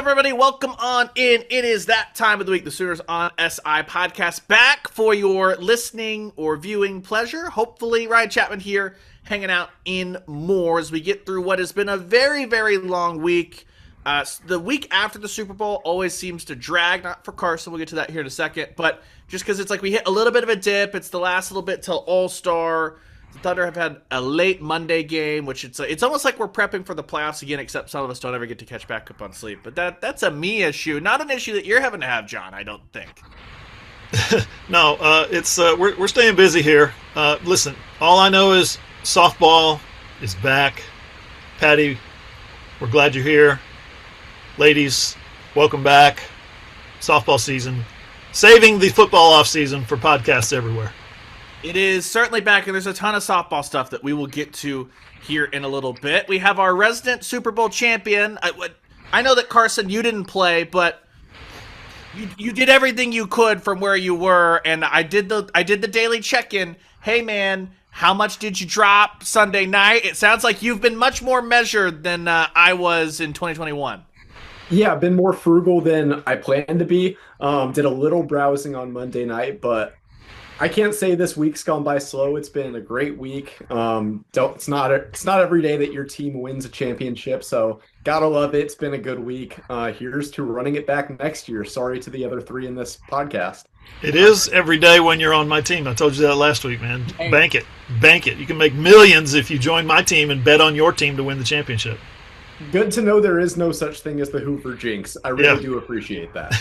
up, everybody? Welcome on in. It is that time of the week. The Sooners on SI podcast back for your listening or viewing pleasure. Hopefully, Ryan Chapman here hanging out in more as we get through what has been a very, very long week. The week after the Super Bowl always seems to drag, not for Carson. We'll get to that here in a second. But just because it's like we hit a little bit of a dip. It's the last little bit till All-Star. The Thunder have had a late Monday game, which it's almost like we're prepping for the playoffs again, except some of us don't ever get to catch back up on sleep. But that's a me issue, not an issue that you're having to have, John, I don't think. No, we're staying busy here. Listen, all I know is softball is back. Patty, we're glad you're here. Ladies, welcome back. Softball season. Saving the football off season for podcasts everywhere. It is certainly back, and there's a ton of softball stuff that we will get to here in a little bit. We have our resident Super Bowl champion. I know that, Carson, you didn't play, but you did everything you could from where you were, and I did the daily check-in. Hey, man, how much did you drop Sunday night? It sounds like you've been much more measured than I was in 2021. Yeah, I've been more frugal than I planned to be. Did a little browsing on Monday night, but I can't say this week's gone by slow. It's been a great week. It's not every day that your team wins a championship, so gotta love it. It's been a good week. Here's to running it back next year. Sorry to the other three in this podcast. It is every day when you're on my team. I told you that last week, man. Bank it. You can make millions if you join my team and bet on your team to win the championship. Good to know there is no such thing as the Hoover jinx. I really do appreciate that.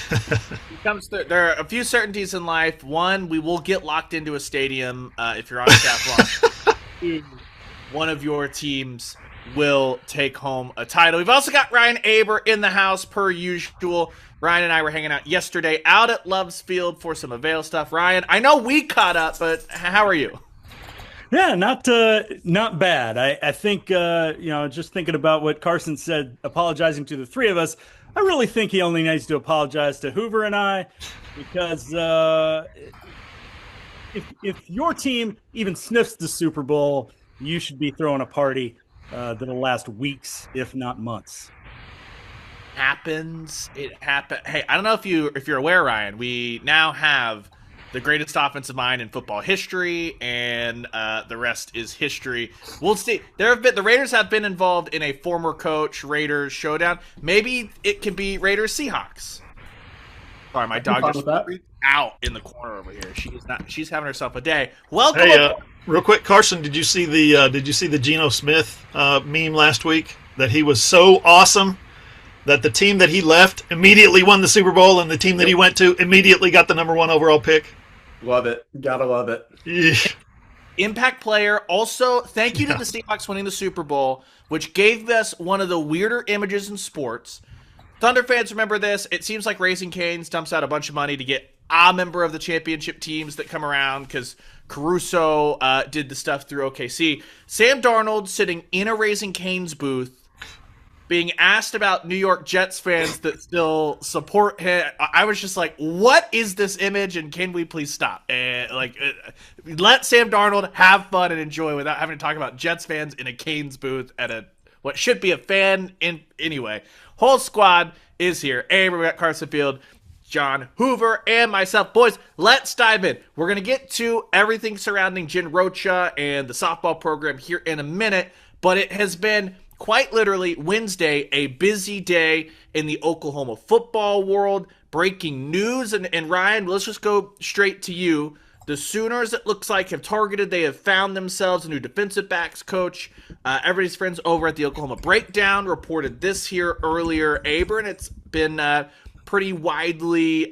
There are a few certainties in life. One, we will get locked into a stadium if you're on staff long. Two, one of your teams will take home a title. We've also got Ryan Aber in the house per usual. Ryan and I were hanging out yesterday out at Love's Field for some Avail stuff. Ryan, I know we caught up, but how are you? Yeah, not bad. I think, just thinking about what Carson said, apologizing to the three of us, I really think he only needs to apologize to Hoover and I, because if your team even sniffs the Super Bowl, you should be throwing a party that'll last weeks, if not months. It happened. Hey, I don't know if you're aware, Ryan, we now have the greatest offensive mind in football history, and the rest is history. We'll see. The Raiders have been involved in a former coach Raiders showdown. Maybe it could be Raiders Seahawks. Sorry, my dog just freaked out in the corner over here. She's having herself a day. Welcome. Hey, real quick, Carson, did you see the Geno Smith meme last week? That he was so awesome that the team that he left immediately won the Super Bowl, and the team that he went to immediately got the number 1 overall pick. Love it. Gotta love it. Eesh. Impact player. Also, thank you to the Seahawks winning the Super Bowl, which gave us one of the weirder images in sports. Thunder fans remember this. It seems like Raising Cane's dumps out a bunch of money to get a member of the championship teams that come around because Caruso did the stuff through OKC. Sam Darnold sitting in a Raising Cane's booth being asked about New York Jets fans that still support him. I was just like, what is this image, and can we please stop? Let Sam Darnold have fun and enjoy without having to talk about Jets fans in a Canes booth at what should be a fan in anyway. Whole squad is here. We got Carson Field, John, Hoover, and myself. Boys, let's dive in. We're going to get to everything surrounding Jen Rocha and the softball program here in a minute, but it has been quite literally Wednesday, a busy day in the Oklahoma football world. Breaking news, and Ryan, let's just go straight to you. The Sooners, it looks like, they have found themselves a new defensive backs coach. Everybody's friends over at the Oklahoma Breakdown reported this here earlier, Aber, and it's been pretty widely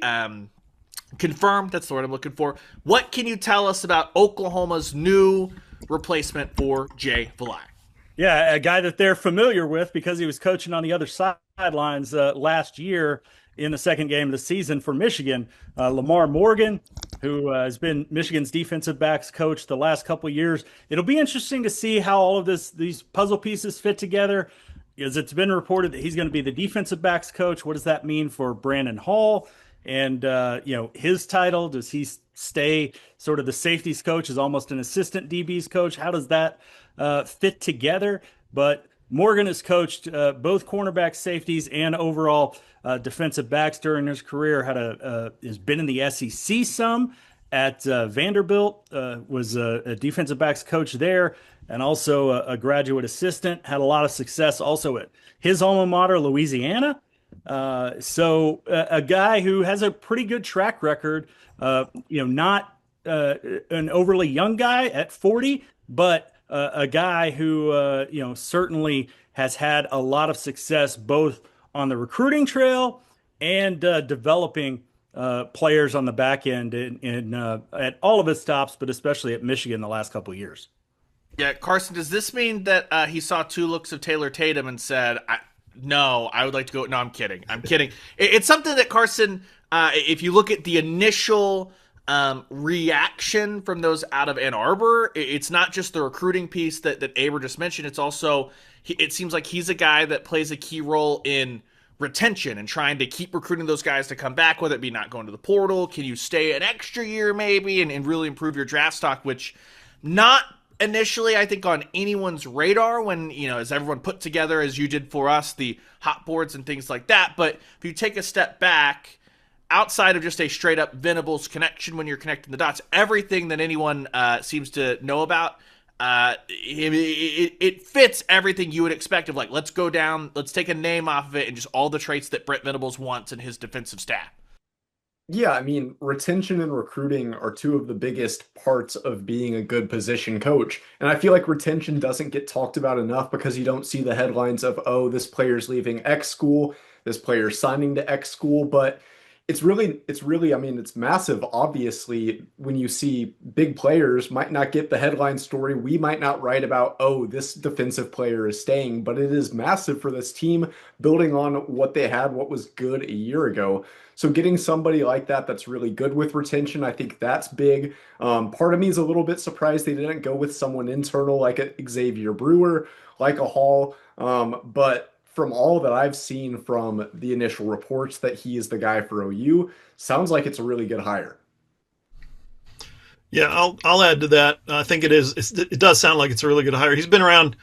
confirmed. That's the word I'm looking for. What can you tell us about Oklahoma's new replacement for Jay Valai? Yeah, a guy that they're familiar with because he was coaching on the other sidelines last year in the second game of the season for Michigan. Lamar Morgan, who has been Michigan's defensive backs coach the last couple of years. It'll be interesting to see how all of these puzzle pieces fit together. As it's been reported that he's going to be the defensive backs coach. What does that mean for Brandon Hall? And, his title, does he stay sort of the safeties coach as almost an assistant DBs coach? How does that fit together? But Morgan has coached both cornerback, safeties, and overall defensive backs during his career. Has been in the SEC some at Vanderbilt. Was a defensive backs coach there, and also a graduate assistant. Had a lot of success also at his alma mater, Louisiana. So a guy who has a pretty good track record. Not an overly young guy at 40, but a guy who certainly has had a lot of success both on the recruiting trail and developing players on the back end at all of his stops, but especially at Michigan the last couple of years. Yeah, Carson, does this mean that he saw 2 looks of Taylor Tatum and said, no, I would like to go? No, I'm kidding. It's something that Carson, if you look at the initial reaction from those out of Ann Arbor, it's not just the recruiting piece that Aber just mentioned. It's also, it seems like he's a guy that plays a key role in retention and trying to keep recruiting those guys to come back, whether it be not going to the portal. Can you stay an extra year maybe and really improve your draft stock, which not initially, I think, on anyone's radar when, as everyone put together, as you did for us, the hot boards and things like that. But if you take a step back, outside of just a straight up Venables connection when you're connecting the dots, everything that anyone seems to know about, it fits everything you would expect of, like, let's go down, let's take a name off of it and just all the traits that Brent Venables wants in his defensive staff. Yeah, I mean, retention and recruiting are 2 of the biggest parts of being a good position coach. And I feel like retention doesn't get talked about enough because you don't see the headlines of, oh, this player's leaving X school, this player's signing to X school. But it's really, I mean, it's massive. Obviously, when you see big players might not get the headline story, we might not write about, oh, this defensive player is staying, but it is massive for this team building on what they had, what was good a year ago. So getting somebody like that that's really good with retention, I think that's big. Part of me is a little bit surprised they didn't go with someone internal like a Xavier Brewer, like a Hall. But from all that I've seen from the initial reports that he is the guy for OU, sounds like it's a really good hire. Yeah, I'll add to that. I think it is. It does sound like it's a really good hire. He's been around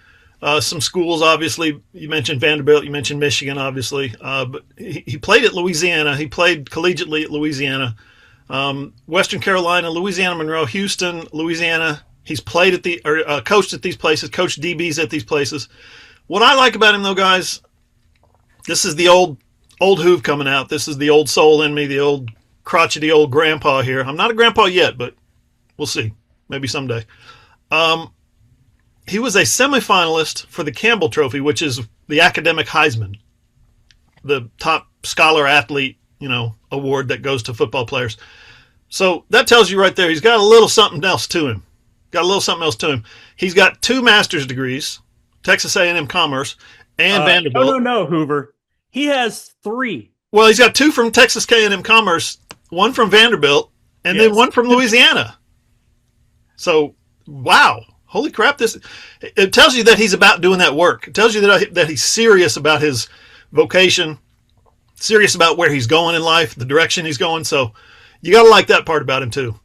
some schools, obviously. You mentioned Vanderbilt. You mentioned Michigan, obviously. But he played at Louisiana. He played collegiately at Louisiana, Western Carolina, Louisiana Monroe, Houston, Louisiana. He's played at coached at these places, coached DBs at these places. What I like about him, though, guys, this is the old Hoover coming out. This is the old soul in me, the old crotchety old grandpa here. I'm not a grandpa yet, but we'll see. Maybe someday. He was a semifinalist for the Campbell Trophy, which is the academic Heisman, the top scholar athlete, award that goes to football players. So that tells you right there, he's got a little something else to him. He's got 2 master's degrees, Texas A&M Commerce and Vanderbilt. No, Hoover. He has 3. Well, he's got 2 from Texas A&M Commerce, 1 from Vanderbilt, and then 1 from Louisiana. So, wow. Holy crap, it tells you that he's about doing that work. It tells you that he's serious about his vocation, serious about where he's going in life, the direction he's going. So you got to like that part about him too.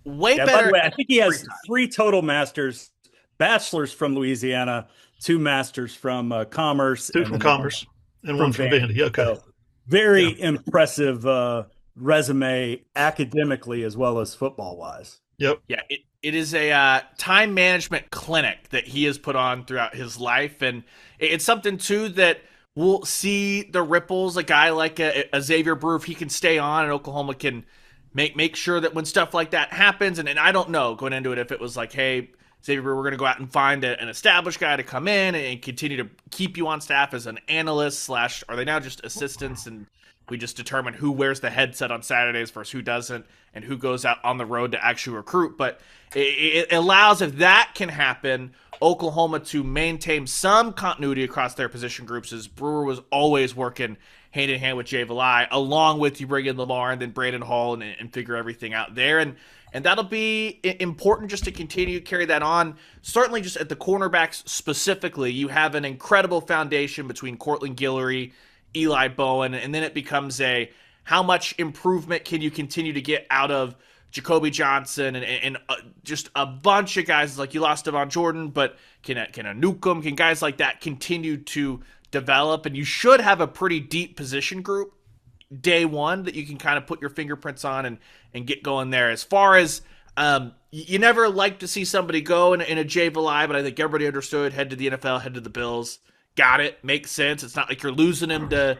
Way better. By the way, I think he has 3 total masters, bachelors from Louisiana, 2 masters from Commerce. 2 from Commerce and 1 from Vandy. Okay. So very impressive resume academically as well as football-wise. Yep. Yeah, it is a time management clinic that he has put on throughout his life, and it's something too that we'll see the ripples. A guy like a Xavier Brewer, if he can stay on, and Oklahoma can make sure that when stuff like that happens, and I don't know going into it if it was like, hey, Xavier Brewer, we're going to go out and find an established guy to come in and continue to keep you on staff as an analyst / are they now just assistants, and we just determine who wears the headset on Saturdays versus who doesn't, and who goes out on the road to actually recruit. But it allows, if that can happen, Oklahoma to maintain some continuity across their position groups, as Brewer was always working hand in hand with Jay Valai, along with you bring in Lamar and then Braden Hall and figure everything out there. And that'll be important just to continue to carry that on. Certainly just at the cornerbacks specifically, you have an incredible foundation between Cortland Guillory, Eli Bowen, and then it becomes how much improvement can you continue to get out of Jacoby Johnson and just a bunch of guys. Like you lost Devon Jordan, but can a Newcomb, can guys like that continue to develop? And you should have a pretty deep position group day one that you can kind of put your fingerprints on and get going there. As far as you never like to see somebody go in a Jay Valai, but I think everybody understood, head to the NFL, head to the Bills. Got it. Makes sense. It's not like you're losing him to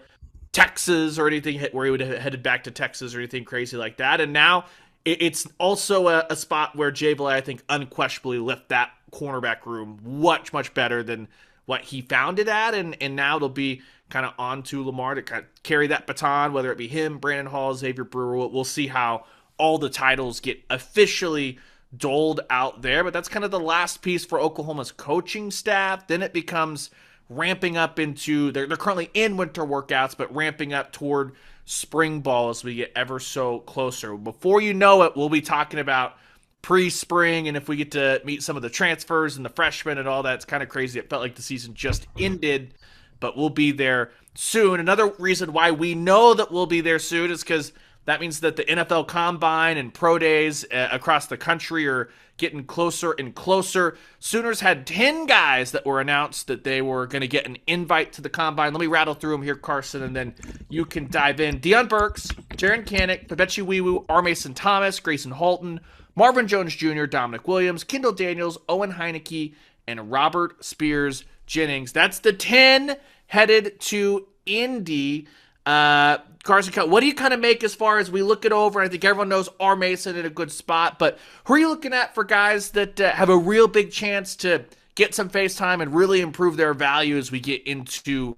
Texas or anything where he would have headed back to Texas or anything crazy like that. And now it's also a spot where Jay Valai, I think, unquestionably left that cornerback room much, much better than what he found it at. And now it'll be kind of on to Lamar to kind of carry that baton, whether it be him, Brandon Hall, Xavier Brewer. We'll see how all the titles get officially doled out there. But that's kind of the last piece for Oklahoma's coaching staff. Then it becomes ramping up into, they're currently in winter workouts, but ramping up toward spring ball as we get ever so closer. Before you know it, we'll be talking about pre-spring, and if we get to meet some of the transfers and the freshmen and all that. It's kind of crazy. It felt like the season just ended, but we'll be there soon. Another reason why we know that we'll be there soon is because that means that the NFL Combine and Pro Days across the country are getting closer and closer. Sooners had 10 guys that were announced that they were going to get an invite to the Combine. Let me rattle through them here, Carson, and then you can dive in. Deion Burks, Jaron Kanek, Febechi Wiwu, R. Mason Thomas, Grayson Halton, Marvin Jones Jr., Dominic Williams, Kendall Daniels, Owen Heineke, and Robert Spears Jennings. That's the 10 headed to Indy. Carson, what do you kind of make as far as we look it over? I think everyone knows R. Mason in a good spot, but who are you looking at for guys that have a real big chance to get some face time and really improve their value as we get into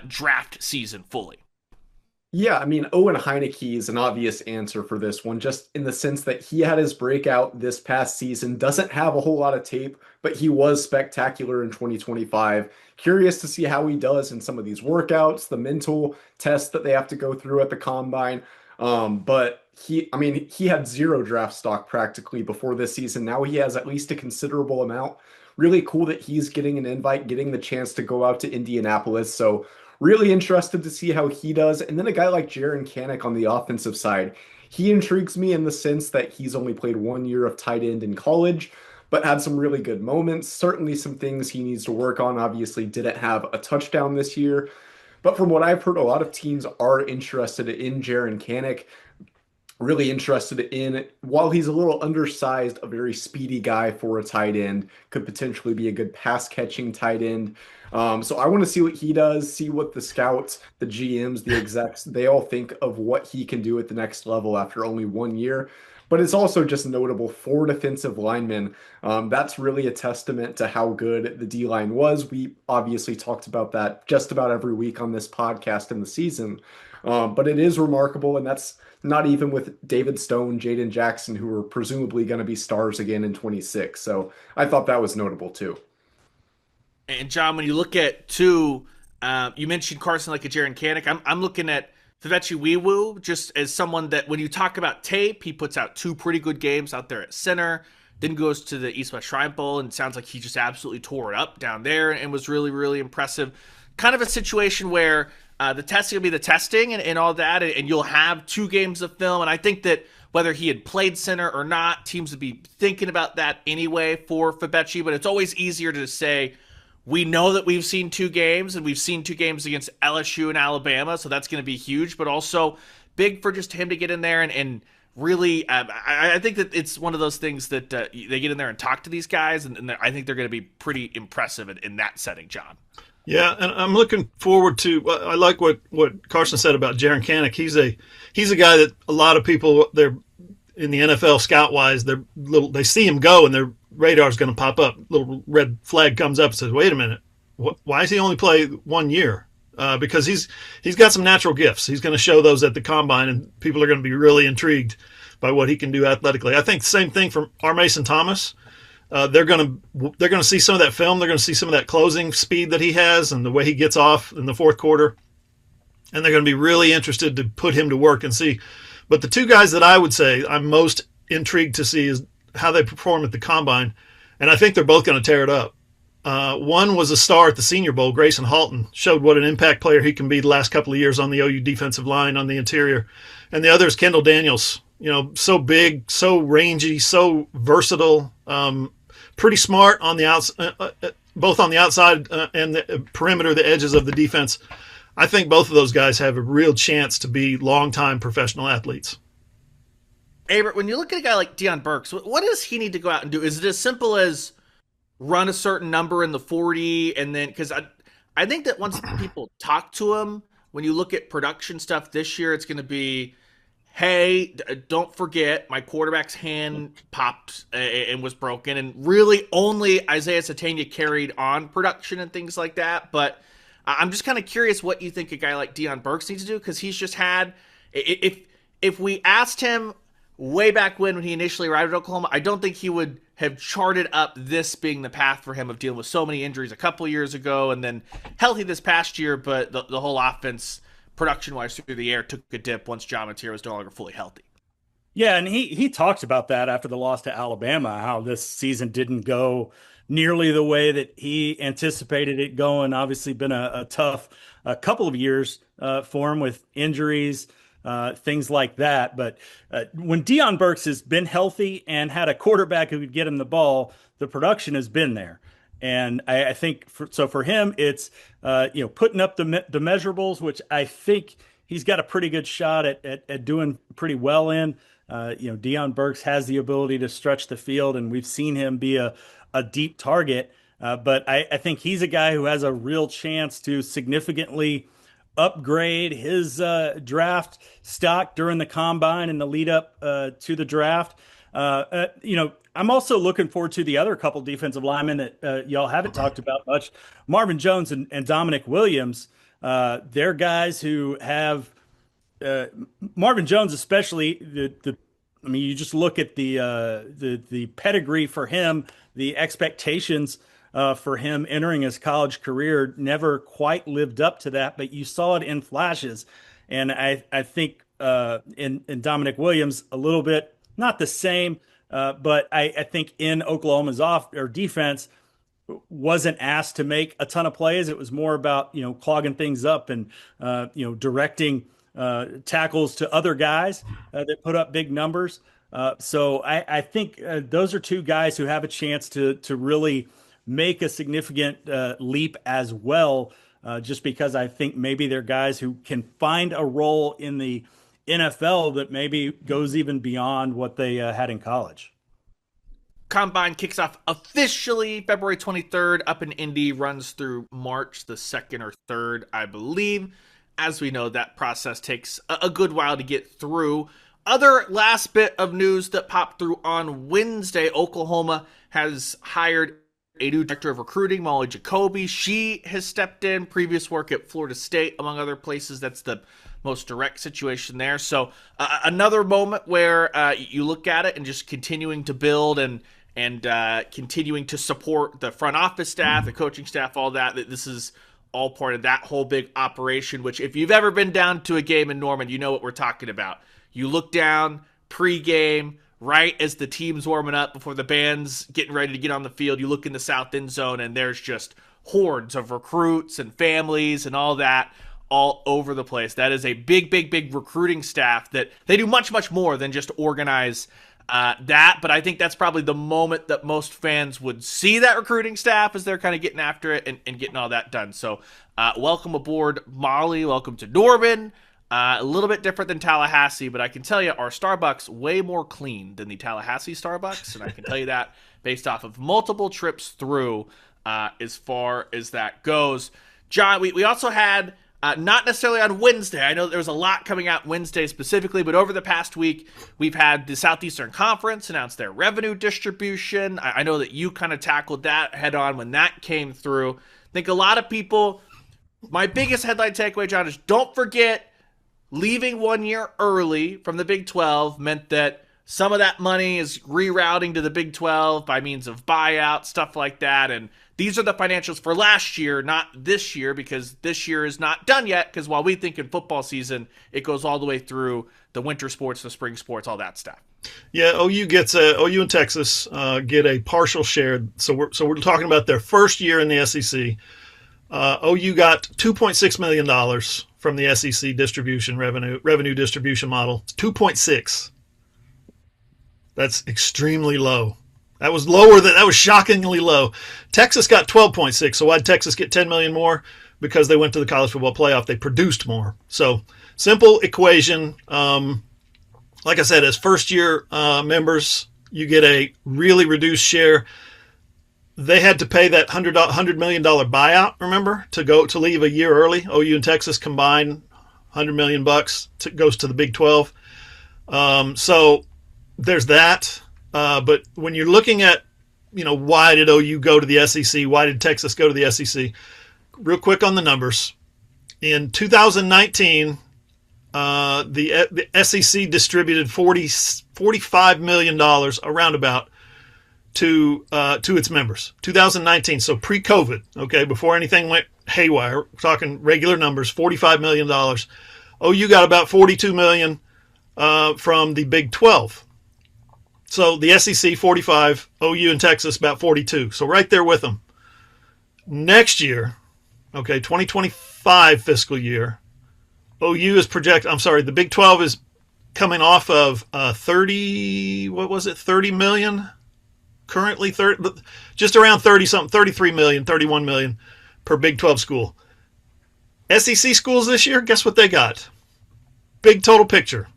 draft season fully? Yeah, I mean, Owen Heineke is an obvious answer for this one, just in the sense that he had his breakout this past season, doesn't have a whole lot of tape, but he was spectacular in 2025. Curious to see how he does in some of these workouts, the mental tests that they have to go through at the combine. But he had zero draft stock practically before this season. Now he has at least a considerable amount. Really cool that he's getting an invite, getting the chance to go out to Indianapolis. So really interested to see how he does. And then a guy like Jaron Kanek on the offensive side, he intrigues me in the sense that he's only played 1 year of tight end in college, but had some really good moments. Certainly some things he needs to work on. Obviously didn't have a touchdown this year. But from what I've heard, a lot of teams are interested in Jaron Kanek. Really interested in, while he's a little undersized, a very speedy guy for a tight end, could potentially be a good pass-catching tight end. So I want to see what he does, see what the scouts, the GMs, the execs, they all think of what he can do at the next level after only 1 year. But it's also just notable, 4 defensive linemen. That's really a testament to how good the D-line was. We obviously talked about that just about every week on this podcast in the season. But it is remarkable, and that's not even with David Stone, Jaden Jackson, who are presumably going to be stars again in 26. So I thought that was notable too. And John, when you look at you mentioned Carson like a Jaron Kanek. I'm looking at Febechi Wiwu just as someone that when you talk about tape, he puts out 2 pretty good games out there at center, then goes to the East West Shrine Bowl, and it sounds like he just absolutely tore it up down there and was really, really impressive. Kind of a situation where the testing will be the testing and all that, and you'll have 2 games of film. And I think that whether he had played center or not, teams would be thinking about that anyway for Febechi, but it's always easier to say, we know that we've seen 2 games, and we've seen 2 games against LSU and Alabama, so that's going to be huge, but also big for just him to get in there and really, I think that it's one of those things that they get in there and talk to these guys, and I think they're going to be pretty impressive in that setting, John. Yeah, and I'm looking forward to. I like what Carson said about Jaron Kanek. He's a guy that a lot of people, they're in the NFL scout wise, they see him go and their radar's going to pop up. Little red flag comes up and says, "Wait a minute, why does he only play 1 year?" Because he's got some natural gifts. He's going to show those at the combine, and people are going to be really intrigued by what he can do athletically. I think the same thing from R. Mason Thomas. They're going to see some of that film. They're going to see some of that closing speed that he has and the way he gets off in the fourth quarter. And they're going to be really interested to put him to work and see. But the 2 guys that I would say I'm most intrigued to see is how they perform at the combine. And I think they're both going to tear it up. One was a star at the Senior Bowl. Grayson Halton showed what an impact player he can be the last couple of years on the OU defensive line on the interior. And the other is Kendall Daniels. so big, so rangy, so versatile, pretty smart on the both on the outside and the perimeter, the edges of the defense. I think both of those guys have a real chance to be longtime professional athletes. Aber, when you look at a guy like Deion Burks, what does he need to go out and do? Is it as simple as run a certain number in the 40 and then, because I think that once people talk to him, when you look at production stuff this year, it's going to be, hey, don't forget my quarterback's hand popped and was broken, and really only Isaiah Satania carried on production and things like that. But I'm just kind of curious what you think a guy like Deion Burks needs to do, because he's just had, if we asked him way back when he initially arrived at Oklahoma, I don't think he would have charted up this being the path for him of dealing with so many injuries a couple years ago and then healthy this past year, but the whole offense production-wise through the air took a dip once John Mateer was no longer fully healthy. Yeah, and he talked about that after the loss to Alabama, how this season didn't go nearly the way that he anticipated it going. Obviously been a tough couple of years for him with injuries, things like that. But when Deion Burks has been healthy and had a quarterback who could get him the ball, the production has been there. And I think for him, it's putting up the measurables, which I think he's got a pretty good shot at doing pretty well in. Deion Burks has the ability to stretch the field, and we've seen him be a deep target. But I think he's a guy who has a real chance to significantly upgrade his draft stock during the combine and the lead up to the draft. I'm also looking forward to the other couple defensive linemen that y'all haven't talked about much. Marvin Jones and Dominic Williams. They're guys who have Marvin Jones, especially you just look at the pedigree for him, the expectations for him entering his college career never quite lived up to that, but you saw it in flashes. And I think in Dominic Williams, a little bit, not the same, but I think in Oklahoma's defense wasn't asked to make a ton of plays. It was more about, clogging things up and, directing tackles to other guys that put up big numbers. So I think those are two guys who have a chance to really make a significant leap as well, just because I think maybe they're guys who can find a role in the NFL that maybe goes even beyond what they had in college. Combine kicks off officially February 23rd up in Indy, runs through March the 2nd or 3rd, I believe. As we know, that process takes a good while to get through. Other last bit of news that popped through on Wednesday, Oklahoma has hired a new director of recruiting, Molly Jacoby. She has stepped in, previous work at Florida State, among other places. That's the most direct situation there. So another moment where you look at it and just continuing to build and continuing to support the front office staff, the coaching staff, all that this is all part of that whole big operation, which if you've ever been down to a game in Norman, you know what we're talking about. You look down pregame, right as the team's warming up before the band's getting ready to get on the field, you look in the south end zone and there's just hordes of recruits and families and all that all over the place. That is a big, big, big recruiting staff that they do much, much more than just organize that. But I think that's probably the moment that most fans would see that recruiting staff as they're kind of getting after it and getting all that done. So welcome aboard, Molly. Welcome to Norman. A little bit different than Tallahassee, but I can tell you our Starbucks way more clean than the Tallahassee Starbucks, and I can tell you that based off of multiple trips through as far as that goes. John, we also had, not necessarily on Wednesday, I know there was a lot coming out Wednesday specifically, but over the past week, we've had the Southeastern Conference announce their revenue distribution. I know that you kind of tackled that head on when that came through. I think a lot of people, my biggest headline takeaway, John, is don't forget, leaving 1 year early from the Big 12 meant that some of that money is rerouting to the Big 12 by means of buyout, stuff like that. And these are the financials for last year, not this year, because this year is not done yet. Because while we think in football season, it goes all the way through the winter sports, the spring sports, all that stuff. Yeah, OU and Texas get a partial share. So we're talking about their first year in the SEC. OU got $2.6 million from the SEC distribution revenue distribution model. 2.6. That's extremely low. That was lower that was shockingly low. Texas got 12.6. So why'd Texas get 10 million more? Because they went to the college football playoff. They produced more. So simple equation. Like I said, as first year members, you get a really reduced share. They had to pay that $100 million buyout, remember, to leave a year early. OU and Texas combined $100 million goes to the Big 12. So there's that. But when you're looking at, why did OU go to the SEC? Why did Texas go to the SEC? Real quick on the numbers. In 2019, the SEC distributed $45 million around about to its members. 2019, so pre-COVID, okay, before anything went haywire. We're talking regular numbers, $45 million. OU got about $42 million from the Big 12. So the SEC 45, OU and Texas about 42. So right there with them. Next year, okay, 2025 fiscal year, OU is the Big 12 is coming off of 30 million? Currently just around 30 something, 33 million, 31 million per Big 12 school. SEC schools this year, guess what they got? Big total picture.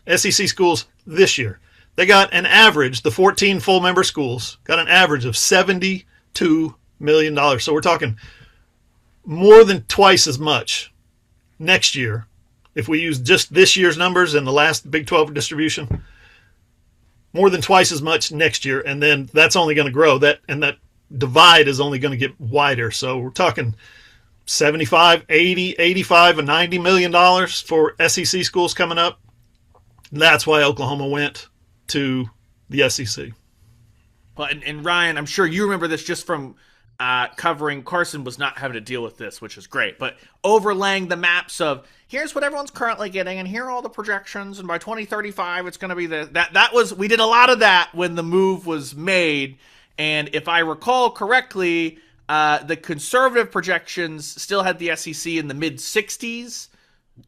SEC schools this year. They got an average, the 14 full member schools got an average of $72 million. So we're talking more than twice as much next year. If we use just this year's numbers and the last Big 12 distribution, more than twice as much next year. And then that's only going to grow. That divide is only going to get wider. So we're talking 75, 80, 85, and $90 million for SEC schools coming up. That's why Oklahoma went to the SEC. Well, and Ryan, I'm sure you remember this just from covering. Carson was not having to deal with this, which is great. But overlaying the maps of here's what everyone's currently getting, and here are all the projections, and by 2035 it's going to be we did a lot of that when the move was made. And if I recall correctly, the conservative projections still had the SEC in the mid 60s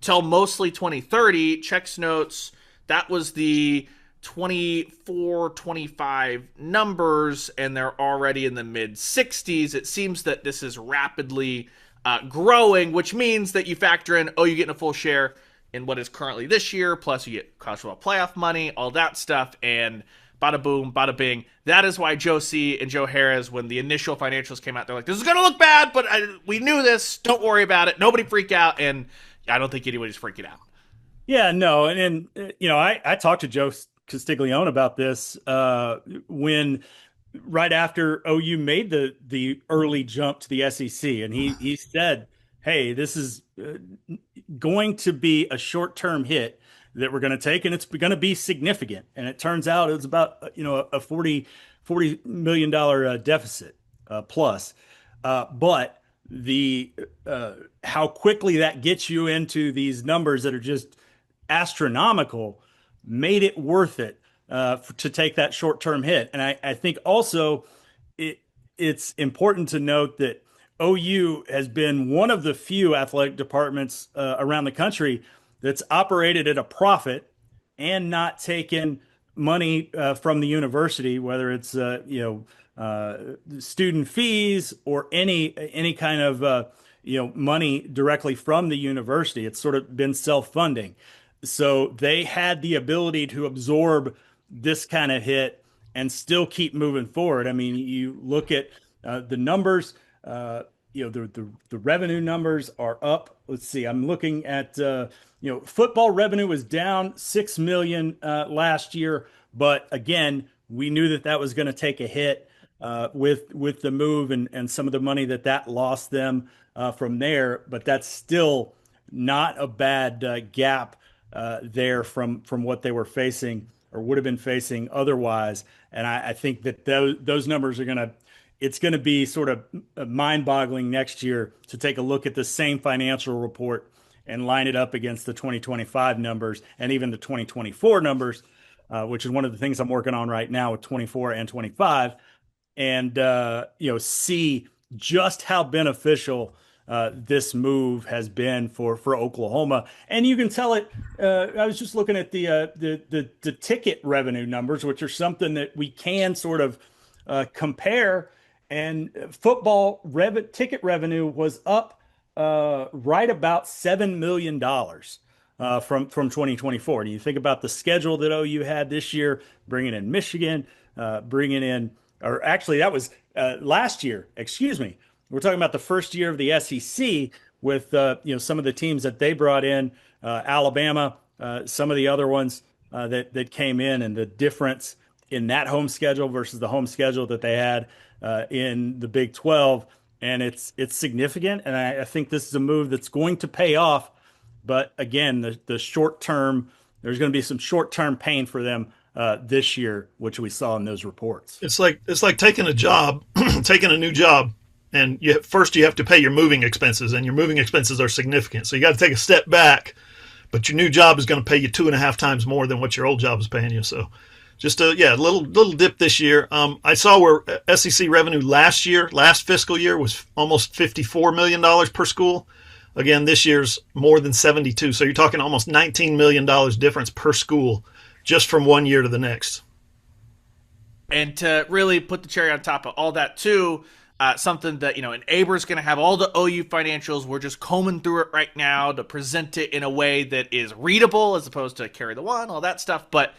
till mostly 2030. Checks notes, that was the 24, 25 numbers, and they're already in the mid 60s. It seems that this is rapidly growing, which means that you factor in, you're getting a full share in what is currently this year, plus you get college football playoff money, all that stuff, and bada boom, bada bing. That is why Joe C. and Joe Harris, when the initial financials came out, they're like, this is going to look bad, but we knew this. Don't worry about it. Nobody freak out, and I don't think anybody's freaking out. Yeah, no, and I talked to Joe Castiglione about this when right after OU made the early jump to the SEC, and he said, hey, this is going to be a short-term hit that we're going to take, and it's going to be significant. And it turns out it was about a $40 million deficit plus, but the how quickly that gets you into these numbers that are just astronomical made it worth it to take that short-term hit. And I think also it's important to note that OU has been one of the few athletic departments around the country that's operated at a profit and not taken money from the university, whether it's student fees or any kind of money directly from the university. It's sort of been self-funding. So they had the ability to absorb this kind of hit and still keep moving forward. I mean, you look at the numbers, the revenue numbers are up. Let's see, I'm looking at, football revenue was down $6 million last year. But again, we knew that was going to take a hit with the move and some of the money that lost them from there. But that's still not a bad gap there from what they were facing or would have been facing otherwise. And I think that those numbers it's going to be sort of mind-boggling next year to take a look at the same financial report and line it up against the 2025 numbers and even the 2024 numbers, which is one of the things I'm working on right now with 24 and 25, and see just how beneficial this move has been for Oklahoma. And you can tell it. I was just looking at the ticket revenue numbers, which are something that we can sort of compare. And football ticket revenue was up right about $7 million from 2024. And you think about the schedule that OU had this year, bringing in Michigan, bringing in, or actually that was last year. Excuse me. We're talking about the first year of the SEC with some of the teams that they brought in, Alabama, some of the other ones that came in, and the difference in that home schedule versus the home schedule that they had in the Big 12. And it's significant, and I think this is a move that's going to pay off. But again, the short term, there's going to be some short term pain for them this year, which we saw in those reports. It's like taking a job, taking a new job, and first you have to pay your moving expenses, and your moving expenses are significant. So you got to take a step back, but your new job is going to pay you 2.5 times more than what your old job is paying you. So just a little dip this year. I saw where SEC revenue last fiscal year was almost $54 million per school. Again, this year's more than 72. So you're talking almost $19 million difference per school just from one year to the next. And to really put the cherry on top of all that too, something that, and Aber's going to have all the OU financials. We're just combing through it right now to present it in a way that is readable as opposed to carry the one, all that stuff. But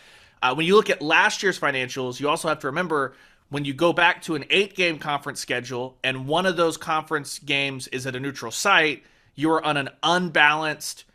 when you look at last year's financials, you also have to remember when you go back to an 8-game conference schedule and one of those conference games is at a neutral site, you are on an unbalanced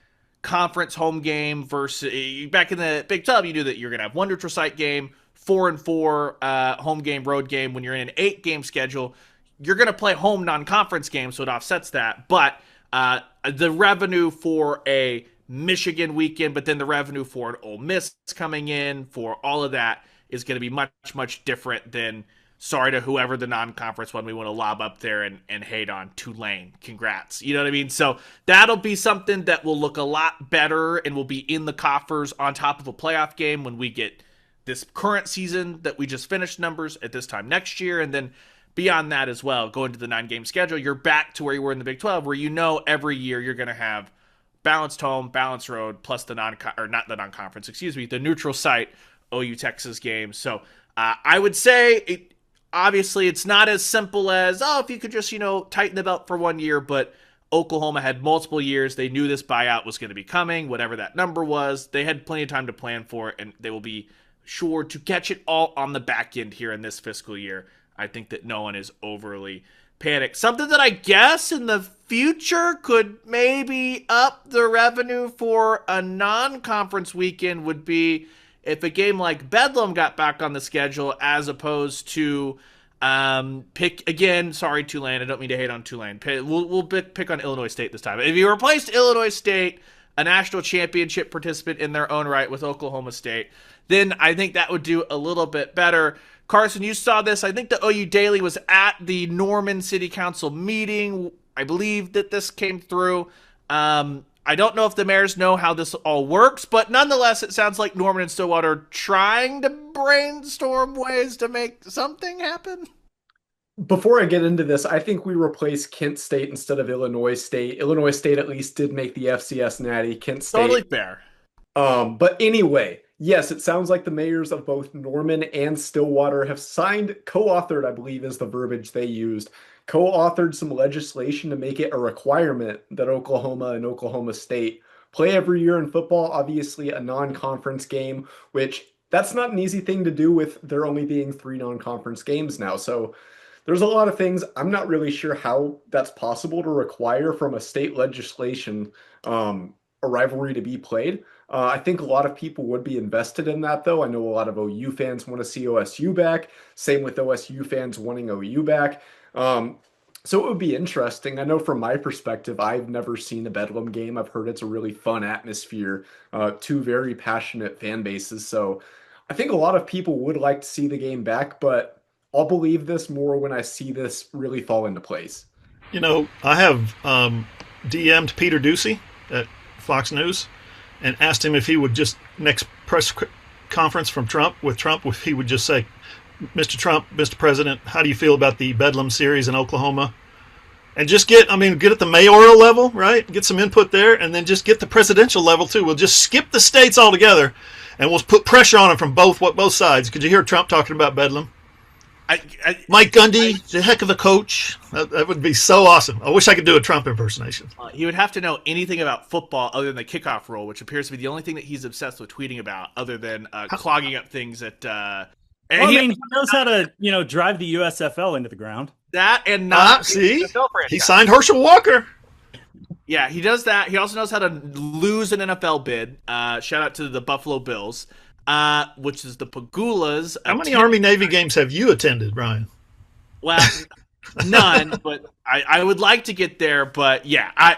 conference home game versus back in the Big 12, you knew that you're going to have one neutral site game, 4-4 home game, road game. When you're in an 8-game schedule, you're going to play home non-conference games, so it offsets that. But the revenue for a Michigan weekend, but then the revenue for an Ole Miss coming in for all of that is going to be much, much different than, sorry to whoever the non-conference one we want to lob up there and hate on, Tulane. Congrats. You know what I mean? So that'll be something that will look a lot better and will be in the coffers on top of a playoff game when we get this current season that we just finished numbers at this time next year. And then beyond that as well, going to the 9-game schedule, you're back to where you were in the Big 12, where every year you're going to have balanced home, balanced road, plus the the neutral site OU Texas game. So I would say obviously it's not as simple as, if you could just, tighten the belt for 1 year, but Oklahoma had multiple years. They knew this buyout was going to be coming, whatever that number was. They had plenty of time to plan for it, and they will be sure to catch it all on the back end here in this fiscal year. I think that no one is overly panicked. Something that I guess in the future could maybe up the revenue for a non-conference weekend would be if a game like Bedlam got back on the schedule as opposed to pick again. Sorry, Tulane. I don't mean to hate on Tulane. We'll pick on Illinois State this time. If you replaced Illinois State, a national championship participant in their own right, with Oklahoma State, then I think that would do a little bit better. Carson, you saw this. I think the OU Daily was at the Norman City Council meeting. I believe that this came through. I don't know if the mayors know how this all works, but nonetheless, it sounds like Norman and Stillwater are trying to brainstorm ways to make something happen. Before I get into this, I think we replace Kent State instead of Illinois State. Illinois State at least did make the FCS Natty. Kent State. Totally fair. But anyway, yes, it sounds like the mayors of both Norman and Stillwater have co-authored, I believe is the verbiage they used, co-authored some legislation to make it a requirement that Oklahoma and Oklahoma State play every year in football. Obviously a non-conference game, which that's not an easy thing to do with there only being 3 non-conference games now. So there's a lot of things. I'm not really sure how that's possible to require from a state legislation, a rivalry to be played. I think a lot of people would be invested in that, though. I know a lot of OU fans want to see OSU back. Same with OSU fans wanting OU back. So it would be interesting. I know from my perspective, I've never seen a Bedlam game. I've heard it's a really fun atmosphere, 2 very passionate fan bases. So I think a lot of people would like to see the game back, but I'll believe this more when I see this really fall into place. I have DM'd Peter Ducey at Fox News and asked him if he would just, next press conference from Trump, if he would just say, Mr. Trump, Mr. President, how do you feel about the Bedlam series in Oklahoma? and just get at the mayoral level, right? Get some input there, and then just get the presidential level too. We'll just skip the states altogether, and we'll put pressure on them from both sides. Could you hear Trump talking about Bedlam? Mike Gundy, the heck of a coach. That would be so awesome. I wish I could do a Trump impersonation. He would have to know anything about football other than the kickoff rule, which appears to be the only thing that he's obsessed with tweeting about, other than clogging up things at. He knows how to, drive the USFL into the ground. That and not see, he signed Herschel Walker. Yeah, he does that. He also knows how to lose an NFL bid. Shout out to the Buffalo Bills. Which is the Pagulas. How many Army-Navy games have you attended, Ryan? Well, none, but I would like to get there. But yeah,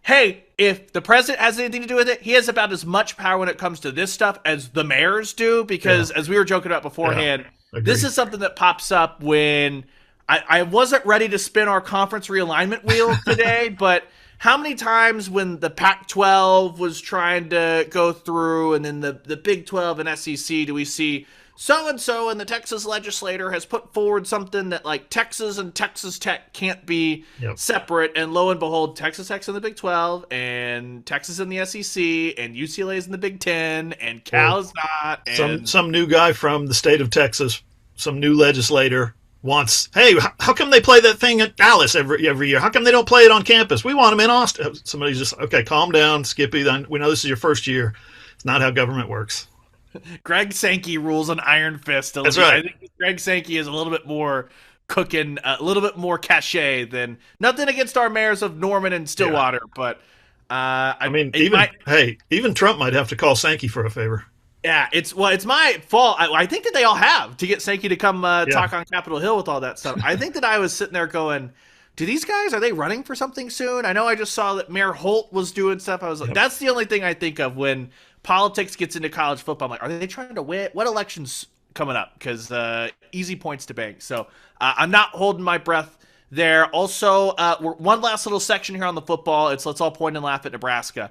hey, if the president has anything to do with it, he has about as much power when it comes to this stuff as the mayors do, because as we were joking about beforehand, this is something that pops up when I wasn't ready to spin our conference realignment wheel today, but how many times when the Pac-12 was trying to go through, and then the Big 12 and SEC, do we see so-and-so and the Texas legislator has put forward something that like Texas and Texas Tech can't be separate, and lo and behold, Texas Tech's in the Big 12, and Texas in the SEC, and UCLA's in the Big 10, and Cal's not. And some new guy from the state of Texas, some new legislator wants, hey, how come they play that thing at Dallas every year? How come they don't play it on campus? We want them in Austin. Somebody's just, okay, calm down, Skippy. We know this is your first year. It's not how government works. Greg Sankey rules an iron fist. That's right. I think Greg Sankey is a little bit more cooking, a little bit more cachet than, nothing against our mayors of Norman and Stillwater, but even Trump might have to call Sankey for a favor. Yeah, it's my fault. I think that they all have to get Sankey to come talk on Capitol Hill with all that stuff. I think that I was sitting there going, do these guys, are they running for something soon? I know I just saw that Mayor Holt was doing stuff. I was like, that's the only thing I think of when politics gets into college football. I'm like, are they trying to win? What election's coming up? Because easy points to bank. So I'm not holding my breath there. Also, one last little section here on the football. It's let's all point and laugh at Nebraska.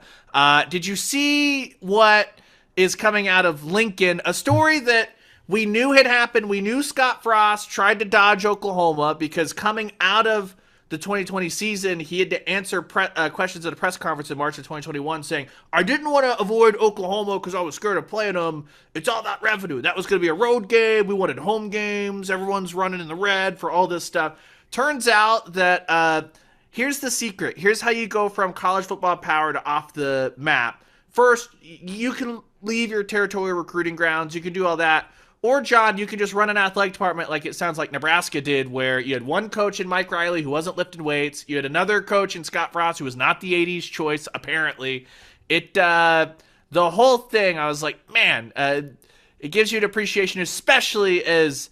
Did you see what is coming out of Lincoln, a story that we knew had happened? We knew Scott Frost tried to dodge Oklahoma because coming out of the 2020 season, he had to answer questions at a press conference in March of 2021 saying, I didn't want to avoid Oklahoma because I was scared of playing them. It's all that revenue. That was going to be a road game. We wanted home games. Everyone's running in the red for all this stuff. Turns out that here's the secret. Here's how you go from college football power to off the map. First, you can leave your territorial recruiting grounds. You can do all that. Or, John, you can just run an athletic department like it sounds like Nebraska did, where you had one coach in Mike Riley who wasn't lifting weights. You had another coach in Scott Frost who was not the 80s choice, apparently. The whole thing, I was like, man, it gives you an appreciation, especially as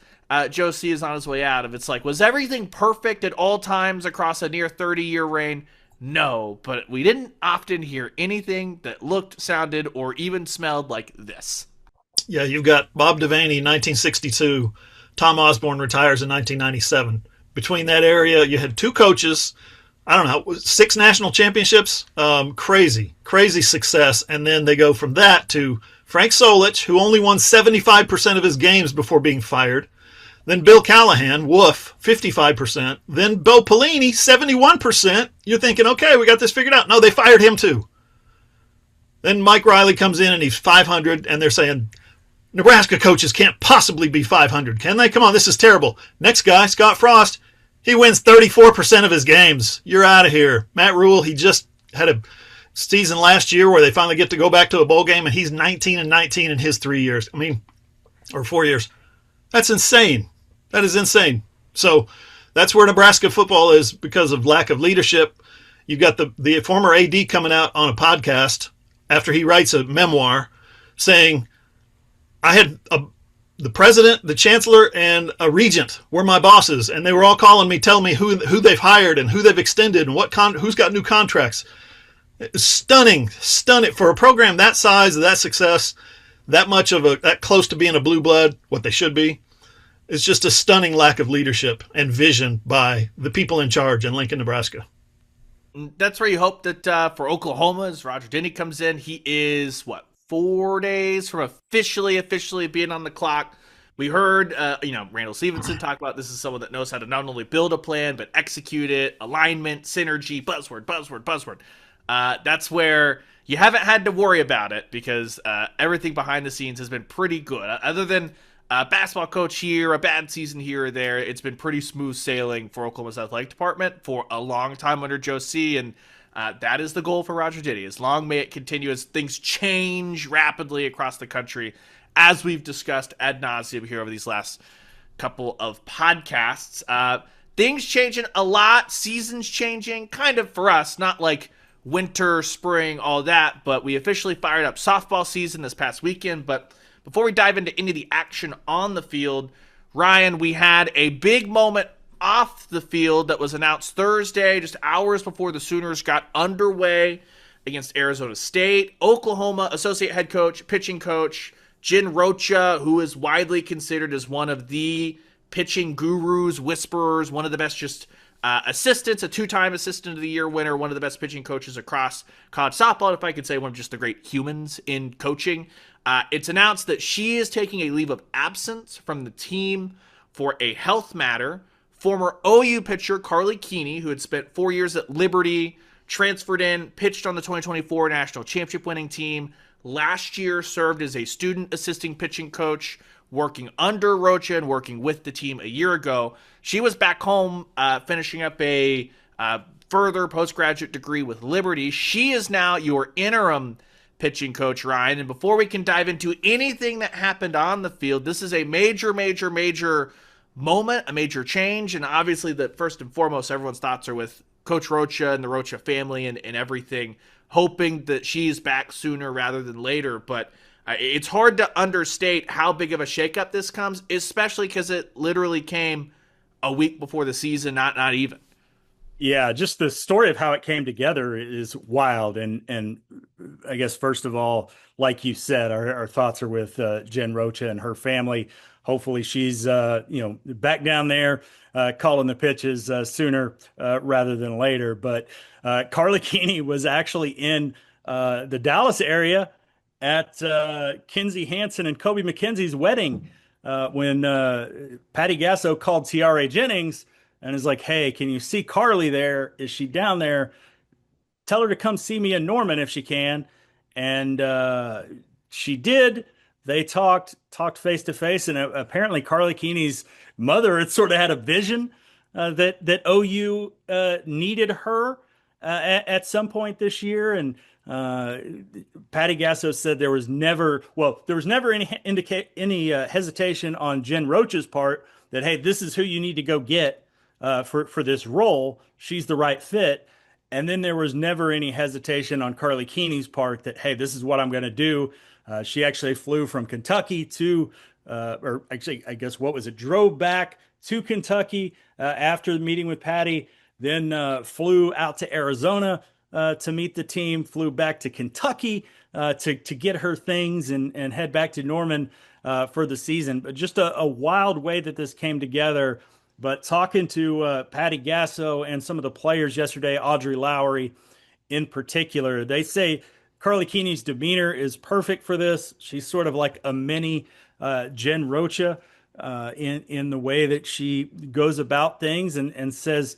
Joe C. is on his way out of. It's like, was everything perfect at all times across a near 30-year reign? No, but we didn't often hear anything that looked, sounded, or even smelled like this. Yeah, you've got Bob Devaney, 1962. Tom Osborne retires in 1997. Between that area, you had two coaches, I don't know, 6 national championships. Crazy success. And then they go from that to Frank Solich, who only won 75% of his games before being fired. Then Bill Callahan, 55%. Then Bo Pelini, 71%. You're thinking, okay, we got this figured out. No, they fired him too. Then Mike Riley comes in and he's 500, and they're saying, Nebraska coaches can't possibly be 500, can they? Come on, this is terrible. Next guy, Scott Frost, he wins 34% of his games. You're out of here. Matt Rule, he just had a season last year where they finally get to go back to a bowl game, and he's 19-19 in his 3 years. Or 4 years. That's insane. That is insane. So that's where Nebraska football is because of lack of leadership. You've got the former AD coming out on a podcast after he writes a memoir saying, I had the president, the chancellor, and a regent were my bosses, and they were all calling me, telling me who they've hired and who they've extended and who's got new contracts. It's stunning for a program that size, that success, that close to being a blue blood, what they should be. It's just a stunning lack of leadership and vision by the people in charge in Lincoln, Nebraska. That's where you hope that for Oklahoma, as Roger Denny comes in, he is 4 days from officially being on the clock We heard, Randall Stevenson talk about this is someone that knows how to not only build a plan, but execute it, alignment, synergy, buzzword. That's where you haven't had to worry about it because everything behind the scenes has been pretty good. Other than a basketball coach here, a bad season here or there, it's been pretty smooth sailing for Oklahoma's athletic department for a long time under Joe C. And that is the goal for Roger Diddy. As long may it continue as things change rapidly across the country, as we've discussed ad nauseum here over these last couple of podcasts. Things changing a lot, seasons changing, kind of for us, not like winter, spring, all that, but we officially fired up softball season this past weekend. But before we dive into any of the action on the field, Ryan, we had a big moment off the field that was announced Thursday, just hours before the Sooners got underway against Arizona State. Oklahoma associate head coach, pitching coach, Jen Rocha, who is widely considered as one of the pitching gurus, whisperers, one of the best assistants, a two-time assistant of the year winner, one of the best pitching coaches across college softball, if I could say one of just the great humans in coaching. It's announced that she is taking a leave of absence from the team for a health matter. Former OU pitcher Carly Keeney, who had spent 4 years at Liberty, transferred in, pitched on the 2024 national championship winning team. Last year served as a student assisting pitching coach, working under Rocha and working with the team a year ago. She was back home finishing up a further postgraduate degree with Liberty. She is now your interim pitching coach, Ryan. And before we can dive into anything that happened on the field, this is a major moment, a major change. And obviously, that first and foremost, everyone's thoughts are with Coach Rocha and the Rocha family and everything, hoping that she's back sooner rather than later. But it's hard to understate how big of a shakeup this comes, especially because it literally came a week before the season, not even. Yeah, just the story of how it came together is wild. And I guess, first of all, like you said, our thoughts are with Jen Rocha and her family. Hopefully she's, back down there calling the pitches sooner rather than later. But Carly Keeney was actually in the Dallas area at Kinsey Hansen and Kobe McKenzie's wedding when Patty Gasso called Tiare Jennings and is like, "Hey, can you see Carly there? Is she down there? Tell her to come see me in Norman if she can." And she did. They talked face to face, and apparently Carly Keeney's mother had sort of had a vision that OU needed her at some point this year. And Patty Gasso said there was never any hesitation on Jen Rocha's part that, hey, this is who you need to go get for this role. She's the right fit. And then there was never any hesitation on Carly Keeney's part that, hey, this is what I'm going to do. She actually flew from Kentucky to, or actually, I guess, drove back to Kentucky after the meeting with Patty, then flew out to Arizona to meet the team, flew back to Kentucky to get her things and head back to Norman for the season. But just a wild way that this came together. But talking to Patty Gasso and some of the players yesterday, Audrey Lowry in particular, they say Carly Keeney's demeanor is perfect for this. She's sort of like a mini Jen Rocha in the way that she goes about things and says,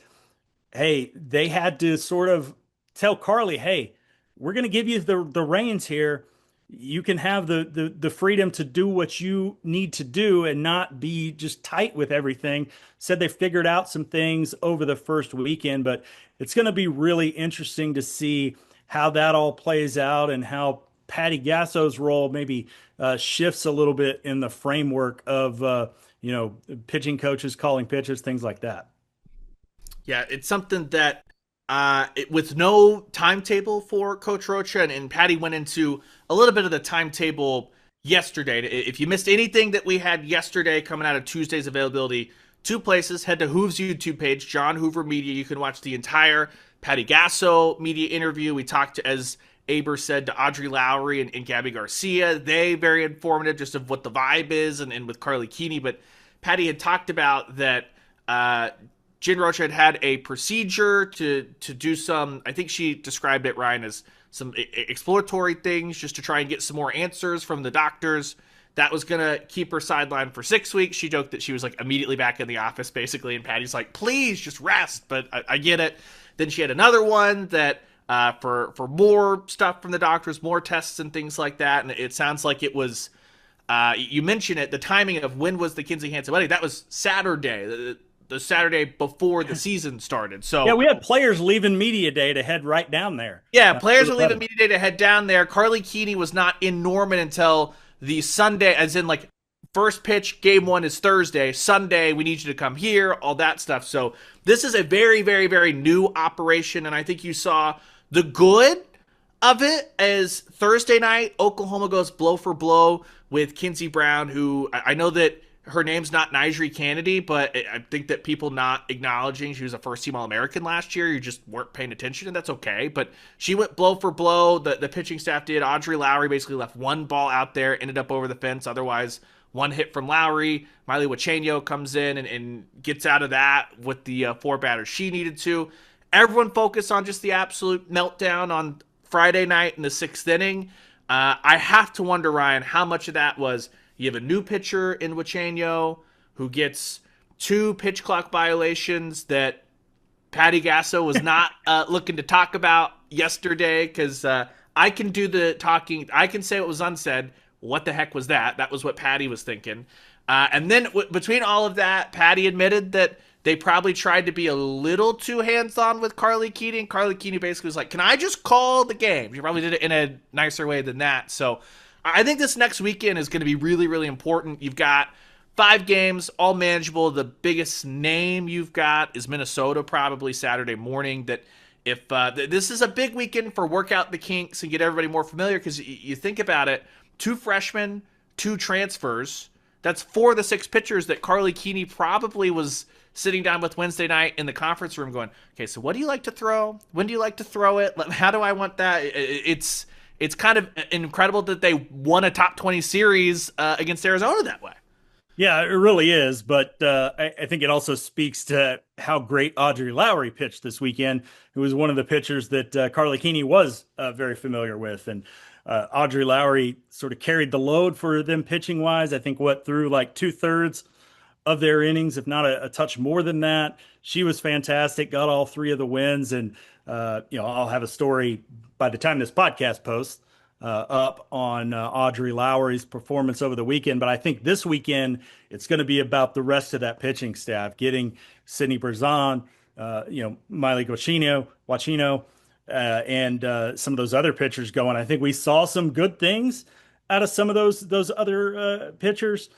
hey, they had to sort of tell Carly, hey, we're going to give you the reins here. You can have the freedom to do what you need to do and not be just tight with everything. Said they figured out some things over the first weekend, but it's going to be really interesting to see how that all plays out and how Patty Gasso's role maybe shifts a little bit in the framework of, pitching coaches, calling pitches, things like that. Yeah, it's something that with no timetable for Coach Rocha, and Patty went into a little bit of the timetable yesterday. If you missed anything that we had yesterday coming out of Tuesday's availability, two places. Head to Hoover's YouTube page, John Hoover Media. You can watch the entire Patty Gasso media interview. We talked to, as Aber said, to Audrey Lowry and Gabby Garcia. They very informative just of what the vibe is and with Carly Keeney. But Patty had talked about that Jen Rocha had a procedure to do some, I think she described it, Ryan, as some exploratory things just to try and get some more answers from the doctors that was going to keep her sidelined for 6 weeks. She joked that she was like immediately back in the office basically, and Patty's like, please just rest, but I get it. Then she had another one that for more stuff from the doctors, more tests and things like that, and it sounds like it was, you mentioned it, the timing of when was the Kinsey Hansen wedding, that was Saturday, the Saturday before the season started. So yeah, we had players leaving media day to head right down there. Yeah, players were leaving media day to head down there. Carly Keeney was not in Norman until the Sunday, as in like first pitch, game 1 is Thursday. Sunday, we need you to come here, all that stuff. So this is a very, very, very new operation, and I think you saw the good of it as Thursday night, Oklahoma goes blow for blow with Kinsey Brown, who I know that her name's not Nigel Kennedy, but I think that people not acknowledging she was a first-team All-American last year, you just weren't paying attention, and that's okay. But she went blow for blow. The pitching staff did. Audrey Lowry basically left one ball out there, ended up over the fence. Otherwise, one hit from Lowry. Miley Wachenio comes in and gets out of that with the 4 batters she needed to. Everyone focused on just the absolute meltdown on Friday night in the 6th inning. I have to wonder, Ryan, how much of that was you have a new pitcher in Wachenio who gets 2 pitch clock violations that Patty Gasso was not looking to talk about yesterday, because I can do the talking. I can say what was unsaid. What the heck was that? That was what Patty was thinking. And then between all of that, Patty admitted that they probably tried to be a little too hands-on with Carly Keeney. And Carly Keeney basically was like, can I just call the game? She probably did it in a nicer way than that. So I think this next weekend is going to be really, really important. You've got 5 games, all manageable. The biggest name you've got is Minnesota, probably Saturday morning. That if this is a big weekend for work out the kinks and get everybody more familiar, because you think about it, 2 freshmen, 2 transfers. That's 4 of the 6 pitchers that Carly Keeney probably was sitting down with Wednesday night in the conference room going, okay, so what do you like to throw? When do you like to throw it? How do I want that? It's kind of incredible that they won a top 20 series against Arizona that way. Yeah, it really is. But I think it also speaks to how great Audrey Lowry pitched this weekend, who was one of the pitchers that Carly Keeney was very familiar with. And Audrey Lowry sort of carried the load for them pitching wise. I think through like 2/3 of their innings, if not a touch more than that. She was fantastic, got all 3 of the wins. And, I'll have a story by the time this podcast posts up on Audrey Lowry's performance over the weekend. But I think this weekend, it's going to be about the rest of that pitching staff, getting Sydney Berzon, Miley Wachenio, and some of those other pitchers going. I think we saw some good things out of some of those other pitchers.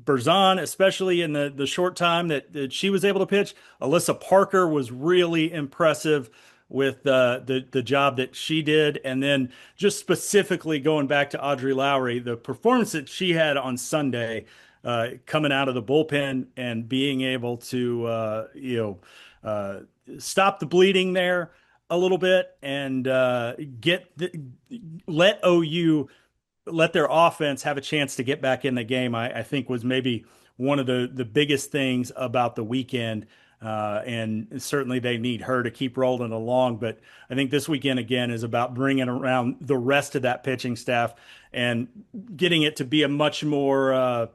Berzon, especially in the short time that she was able to pitch. Alyssa Parker was really impressive with the job that she did. And then just specifically going back to Audrey Lowry, the performance that she had on Sunday, coming out of the bullpen and being able to, stop the bleeding there a little bit and let their offense have a chance to get back in the game, I think was maybe one of the biggest things about the weekend. And certainly they need her to keep rolling along. But I think this weekend, again, is about bringing around the rest of that pitching staff and getting it to be a much more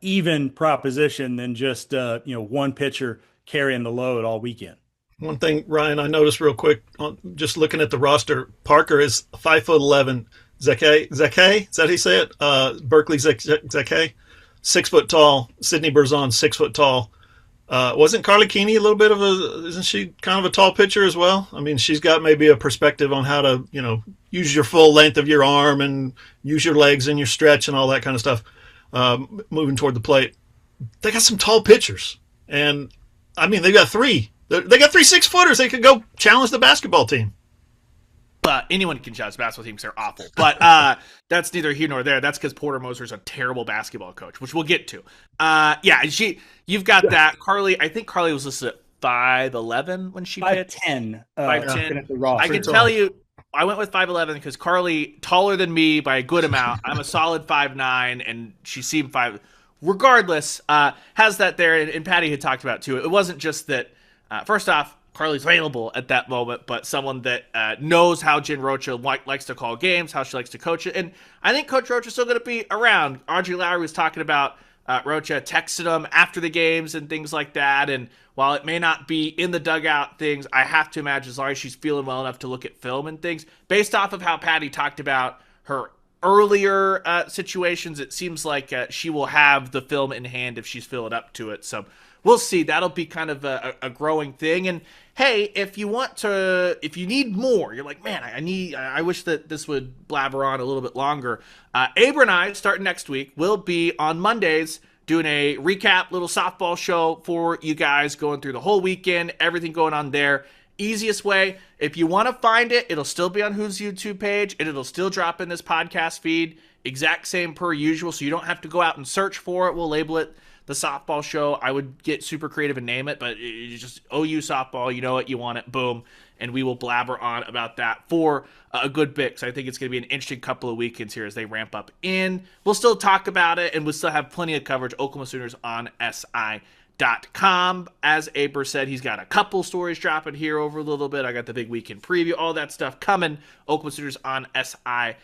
even proposition than just, one pitcher carrying the load all weekend. One thing, Ryan, I noticed real quick, just looking at the roster, Parker is 5'11". Zeke, is that how you say it? Berkeley Zeke, 6 foot tall. Sydney Berzon, 6 foot tall. Wasn't Carly Keeney a little bit isn't she kind of a tall pitcher as well? I mean, she's got maybe a perspective on how to, use your full length of your arm and use your legs and your stretch and all that kind of stuff, moving toward the plate. They got some tall pitchers. And, I mean, they got 3. They got 3 6-footers. They could go challenge the basketball team. Anyone can challenge basketball teams. They're awful. But that's neither here nor there. That's because Porter Moser's a terrible basketball coach, which we'll get to. You've got that. Carly, I think Carly was listed at 5'11" when she pitched. 5'10". 5'10". I can tell you, I went with 5'11" because Carly, taller than me by a good amount. I'm a solid 5'9", and she seemed 5. Regardless, has that there, and Patty had talked about it too. It wasn't just that. First off, Carly's available at that moment, but someone that knows how Jen Rocha likes to call games, how she likes to coach it. And I think Coach Rocha is still going to be around. Audrey Lowry was talking about Rocha texted him after the games and things like that. And while it may not be in the dugout things, I have to imagine as long as she's feeling well enough to look at film and things, based off of how Patty talked about her earlier situations, it seems like she will have the film in hand if she's feeling up to it. So we'll see. That'll be kind of a growing thing. And hey, if you need more, you're like, man, I wish that this would blabber on a little bit longer. Aber and I, starting next week, will be on Mondays doing a recap little softball show for you guys, going through the whole weekend, everything going on there. Easiest way, if you want to find it, it'll still be on Who's YouTube page, and it'll still drop in this podcast feed, exact same per usual, so you don't have to go out and search for it. We'll label it the softball show. I would get super creative and name it, but it's just OU softball. You know it, you want it, boom, and we will blabber on about that for a good bit. So I think it's going to be an interesting couple of weekends here as they ramp up in. We'll still talk about it, and we'll still have plenty of coverage. Oklahoma Sooners on SI.com. As Aber said, he's got a couple stories dropping here over a little bit. I got the big weekend preview, all that stuff coming. Oklahoma Sooners on SI.com.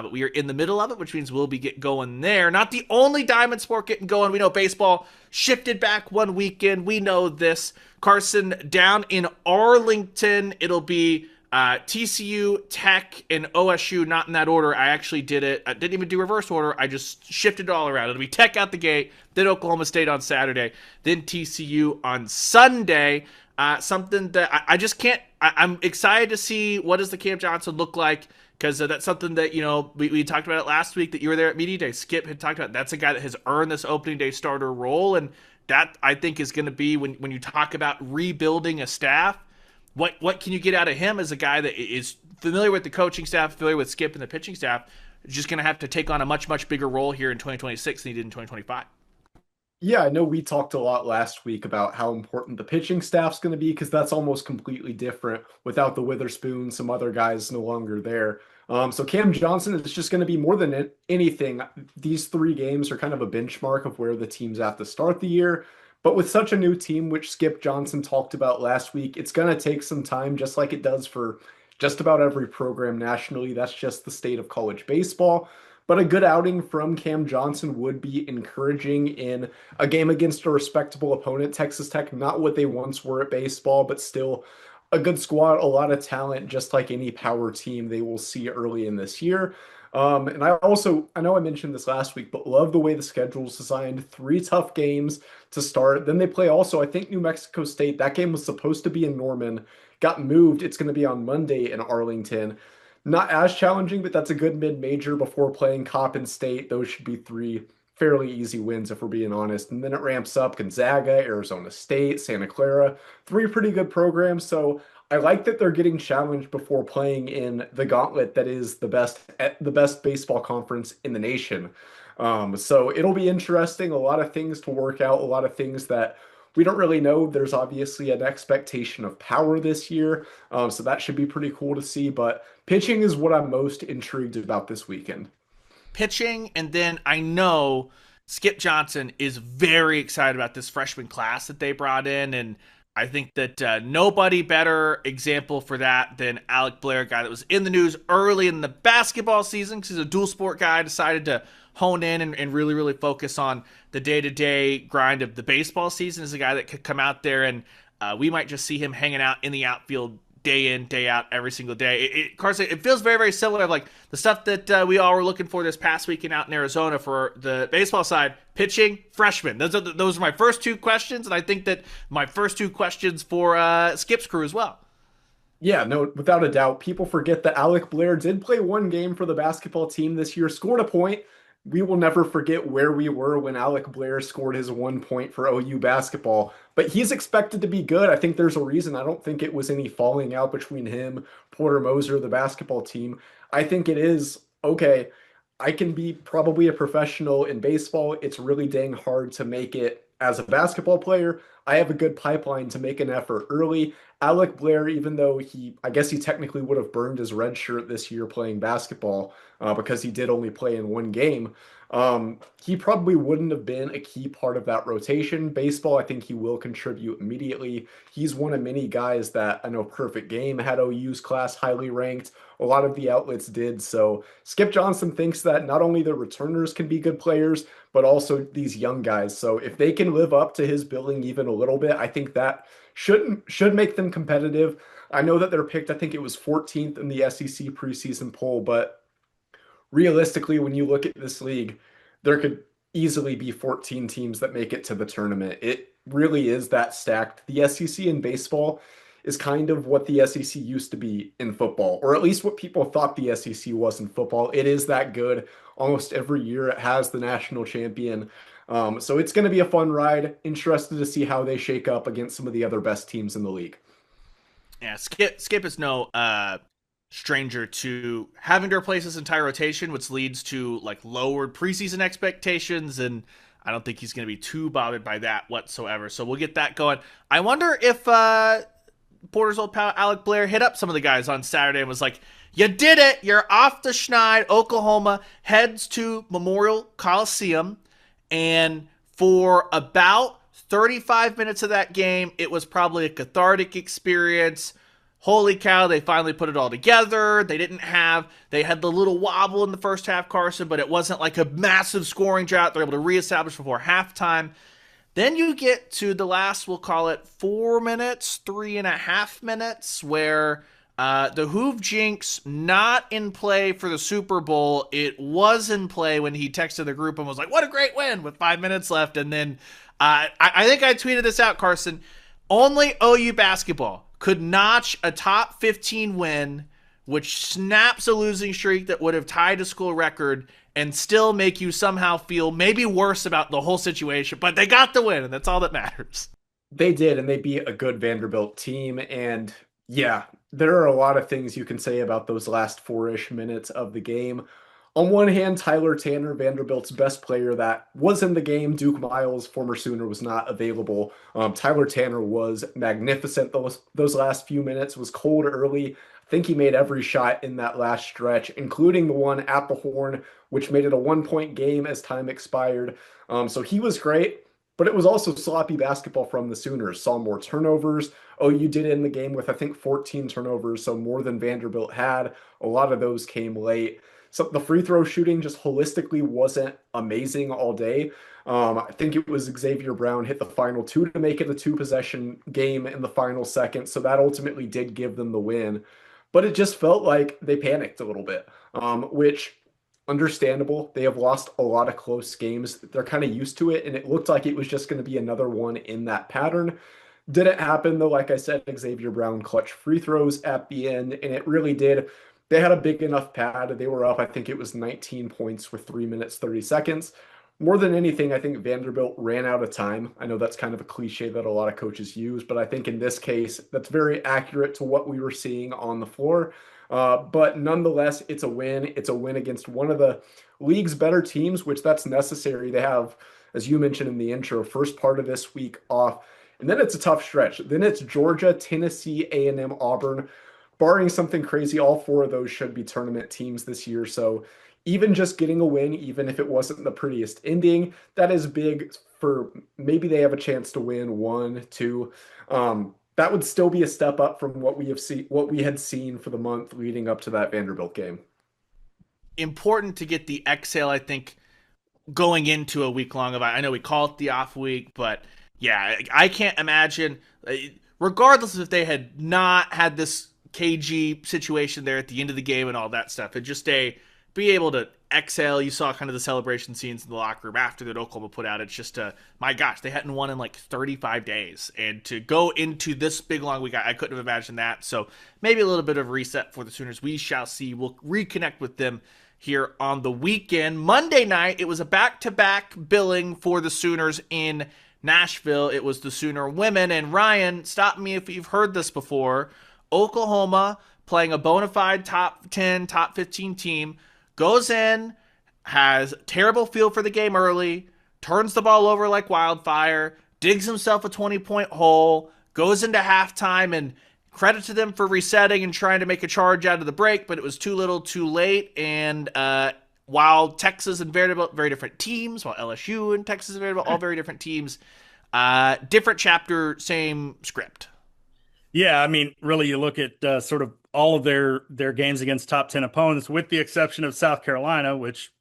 But we are in the middle of it, which means we'll be getting going there. Not the only diamond sport getting going. We know baseball shifted back one weekend. We know this. Carson down in Arlington. It'll be TCU, Tech, and OSU, not in that order. I actually did it. I didn't even do reverse order. I just shifted it all around. It'll be Tech out the gate, then Oklahoma State on Saturday, then TCU on Sunday. Something that I just can't. I'm excited to see what does the Cam Johnson look like, because that's something that, we talked about it last week that you were there at Media Day. Skip had talked about that's a guy that has earned this opening day starter role, and that I think is going to be when you talk about rebuilding a staff. What can you get out of him as a guy that is familiar with the coaching staff, familiar with Skip and the pitching staff, just going to have to take on a much, much bigger role here in 2026 than he did in 2025. Yeah, I know we talked a lot last week about how important the pitching staff's going to be, because that's almost completely different without the Witherspoon, some other guys no longer there. So Cam Johnson is just going to be more than anything. These 3 games are kind of a benchmark of where the teams have to start the year. But with such a new team, which Skip Johnson talked about last week, it's going to take some time, just like it does for just about every program nationally. That's just the state of college baseball. But a good outing from Cam Johnson would be encouraging in a game against a respectable opponent, Texas Tech, not what they once were at baseball, but still a good squad, a lot of talent, just like any power team they will see early in this year. And I know I mentioned this last week, but love the way the schedule is designed. 3 tough games to start. Then they play also, I think, New Mexico State. That game was supposed to be in Norman, got moved. It's going to be on Monday in Arlington. Not as challenging, but that's a good mid-major before playing Coppin State. Those should be 3 fairly easy wins, if we're being honest. And then it ramps up Gonzaga, Arizona State, Santa Clara. 3 pretty good programs. So I like that they're getting challenged before playing in the gauntlet that is the best baseball conference in the nation. So it'll be interesting. A lot of things to work out, a lot of things that we don't really know. There's obviously an expectation of power this year, so that should be pretty cool to see. But pitching is what I'm most intrigued about this weekend. Pitching, and then I know Skip Johnson is very excited about this freshman class that they brought in, and I think that nobody better example for that than Alec Blair, a guy that was in the news early in the basketball season because he's a dual sport guy, decided to hone in and really, really focus on the day-to-day grind of the baseball season. Is a guy that could come out there, and we might just see him hanging out in the outfield day in, day out, every single day. Carson, it feels very, very similar. Like the stuff that we all were looking for this past weekend out in Arizona for the baseball side, pitching, freshman. Those are my first 2 questions, and I think that my first 2 questions for Skip's crew as well. Yeah, no, without a doubt. People forget that Alec Blair did play 1 game for the basketball team this year, scored a point. We will never forget where we were when Alec Blair scored his 1 point for OU basketball, but he's expected to be good. I think there's a reason. I don't think it was any falling out between him, Porter Moser, the basketball team. I think it is, okay, I can be probably a professional in baseball. It's really dang hard to make it as a basketball player. I have a good pipeline to make an effort early. Alec Blair, even though I guess he technically would have burned his red shirt this year playing basketball because he did only play in one game, he probably wouldn't have been a key part of that rotation. Baseball, I think he will contribute immediately. He's one of many guys that I know Perfect Game had OU's class highly ranked. A lot of the outlets did. So Skip Johnson thinks that not only the returners can be good players, but also these young guys. So if they can live up to his billing even a little bit, I think that should make them competitive. I know that they're picked, I think it was 14th in the SEC preseason poll, but realistically, when you look at this league, there could easily be 14 teams that make it to the tournament. It really is that stacked. The SEC in baseball is kind of what the SEC used to be in football, or at least what people thought the SEC was in football. It is that good. Almost every year it has the national champion. So it's going to be a fun ride. Interested to see how they shake up against some of the other best teams in the league. Yeah, Skip is no stranger to having to replace his entire rotation, which leads to like lowered preseason expectations, and I don't think he's going to be too bothered by that whatsoever. So we'll get that going. I wonder if Porter's old pal Alec Blair hit up some of the guys on Saturday and was like, "You did it! You're off the schneid." Oklahoma heads to Memorial Coliseum, and for about 35 minutes of that game, it was probably a cathartic experience. Holy cow, they finally put it all together. They had the little wobble in the first half, Carson, but it wasn't like a massive scoring drought. They're able to reestablish before halftime. Then you get to the last, we'll call it 4 minutes, 3.5 minutes, where the Hoove jinx not in play for the Super Bowl. It was in play when he texted the group and was like, "What a great win," with 5 minutes left. And then I think I tweeted this out, Carson. Only OU basketball could notch a top 15 win, which snaps a losing streak that would have tied a school record, and still make you somehow feel maybe worse about the whole situation. But they got the win, and that's all that matters. They did, and they beat a good Vanderbilt team. And yeah, there are a lot of things you can say about those last 4-ish minutes of the game. On one hand, Tyler Tanner, Vanderbilt's best player that was in the game, Duke Miles, former Sooner, was not available. Tyler Tanner was magnificent those last few minutes, was cold early. I think he made every shot in that last stretch, including the one at the horn, which made it a 1-point game as time expired. So he was great, but it was also sloppy basketball from the Sooners. Saw more turnovers. OU did end the game with, I think, 14 turnovers, so more than Vanderbilt had. A lot of those came late. So the free throw shooting just holistically wasn't amazing all day. I think it was Xavier Brown hit the final two to make it a 2-possession game in the final second. So that ultimately did give them the win. But it just felt like they panicked a little bit, which understandable. They have lost a lot of close games. They're kind of used to it. And it looked like it was just going to be another one in that pattern. Didn't happen though. Like I said, Xavier Brown clutch free throws at the end, and it really did. They had a big enough pad. They were up, I think it was 19 points with 3 minutes, 30 seconds. More than anything, I think Vanderbilt ran out of time. I know that's kind of a cliche that a lot of coaches use, but I think in this case, that's very accurate to what we were seeing on the floor. But nonetheless, it's a win. It's a win against one of the league's better teams, which that's necessary. They have, as you mentioned in the intro, first part of this week off. And then it's a tough stretch. Then it's Georgia, Tennessee, A&M, Auburn. Barring something crazy, all 4 of those should be tournament teams this year. So even just getting a win, even if it wasn't the prettiest ending, that is big for maybe they have a chance to win 1, 2. That would still be a step up from what we had seen for the month leading up to that Vanderbilt game. Important to get the exhale, I think, going into a week long of. I know we call it the off week, but yeah, I can't imagine, regardless of if they had not had this KG situation there at the end of the game and all that stuff, it just be able to exhale. You saw kind of the celebration scenes in the locker room after that Oklahoma put out. It's just my gosh, they hadn't won in like 35 days, and to go into this big long week, I couldn't have imagined that. So maybe a little bit of a reset for the Sooners. We shall see. We'll reconnect with them here on the weekend. Monday night, it was a back-to-back billing for the Sooners in Nashville. It was the Sooner women, and Ryan, stop me if you've heard this before. Oklahoma, playing a bona fide top 10, top 15 team, goes in, has terrible feel for the game early, turns the ball over like wildfire, digs himself a 20-point hole, goes into halftime and credit to them for resetting and trying to make a charge out of the break, but it was too little, too late. And while Texas and Vanderbilt very different teams, while LSU and Texas and Vanderbilt all very different teams, different chapter, same script. Yeah, I mean, really, you look at sort of all of their games against top 10 opponents, with the exception of South Carolina, which,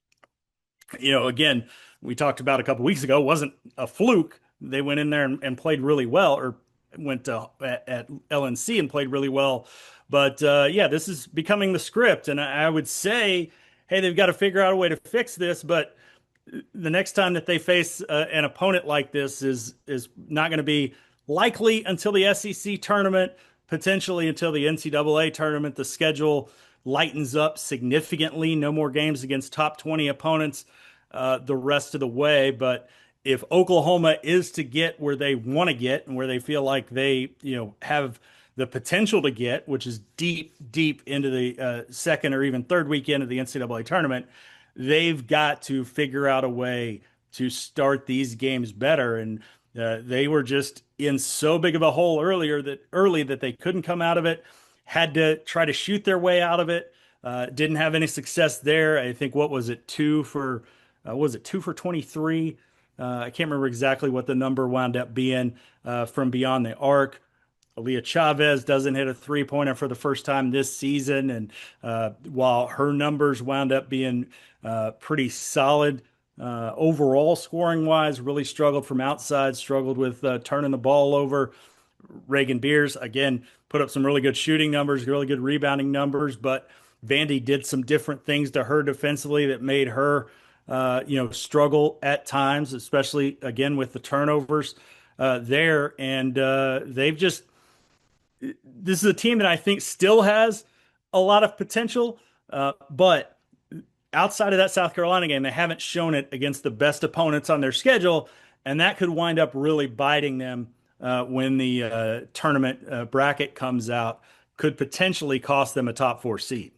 again, we talked about a couple weeks ago, wasn't a fluke. They went in there and played really well, or went to at LNC and played really well. But yeah, this is becoming the script, and I would say, hey, they've got to figure out a way to fix this. But the next time that they face an opponent like this is not going to be likely until the SEC tournament, potentially until the NCAA tournament. The schedule lightens up significantly. No more games against top 20 opponents the rest of the way. But if Oklahoma is to get where they want to get and where they feel like they, have the potential to get, which is deep, deep into the second or even third weekend of the NCAA tournament, they've got to figure out a way to start these games better. And they were just in so big of a hole early that they couldn't come out of it, had to try to shoot their way out of it. Didn't have any success there. I think, what was it, 2 for 23? I can't remember exactly what the number wound up being from beyond the arc. Aaliyah Chavez doesn't hit a three-pointer for the first time this season. And while her numbers wound up being pretty solid, overall scoring-wise, really struggled from outside, struggled with turning the ball over. Reagan Beers, again, put up some really good shooting numbers, really good rebounding numbers, but Vandy did some different things to her defensively that made her, struggle at times, especially, again, with the turnovers there. And this is a team that I think still has a lot of potential, but outside of that South Carolina game, they haven't shown it against the best opponents on their schedule, and that could wind up really biting them when the tournament bracket comes out. Could potentially cost them a top 4 seed.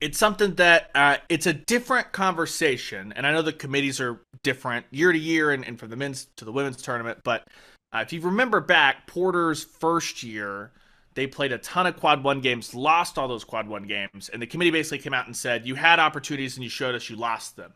It's something that it's a different conversation, and I know the committees are different year to year and from the men's to the women's tournament, but if you remember back, Porter's first year, they played a ton of quad 1 games, lost all those quad 1 games, and the committee basically came out and said, you had opportunities and you showed us you lost them.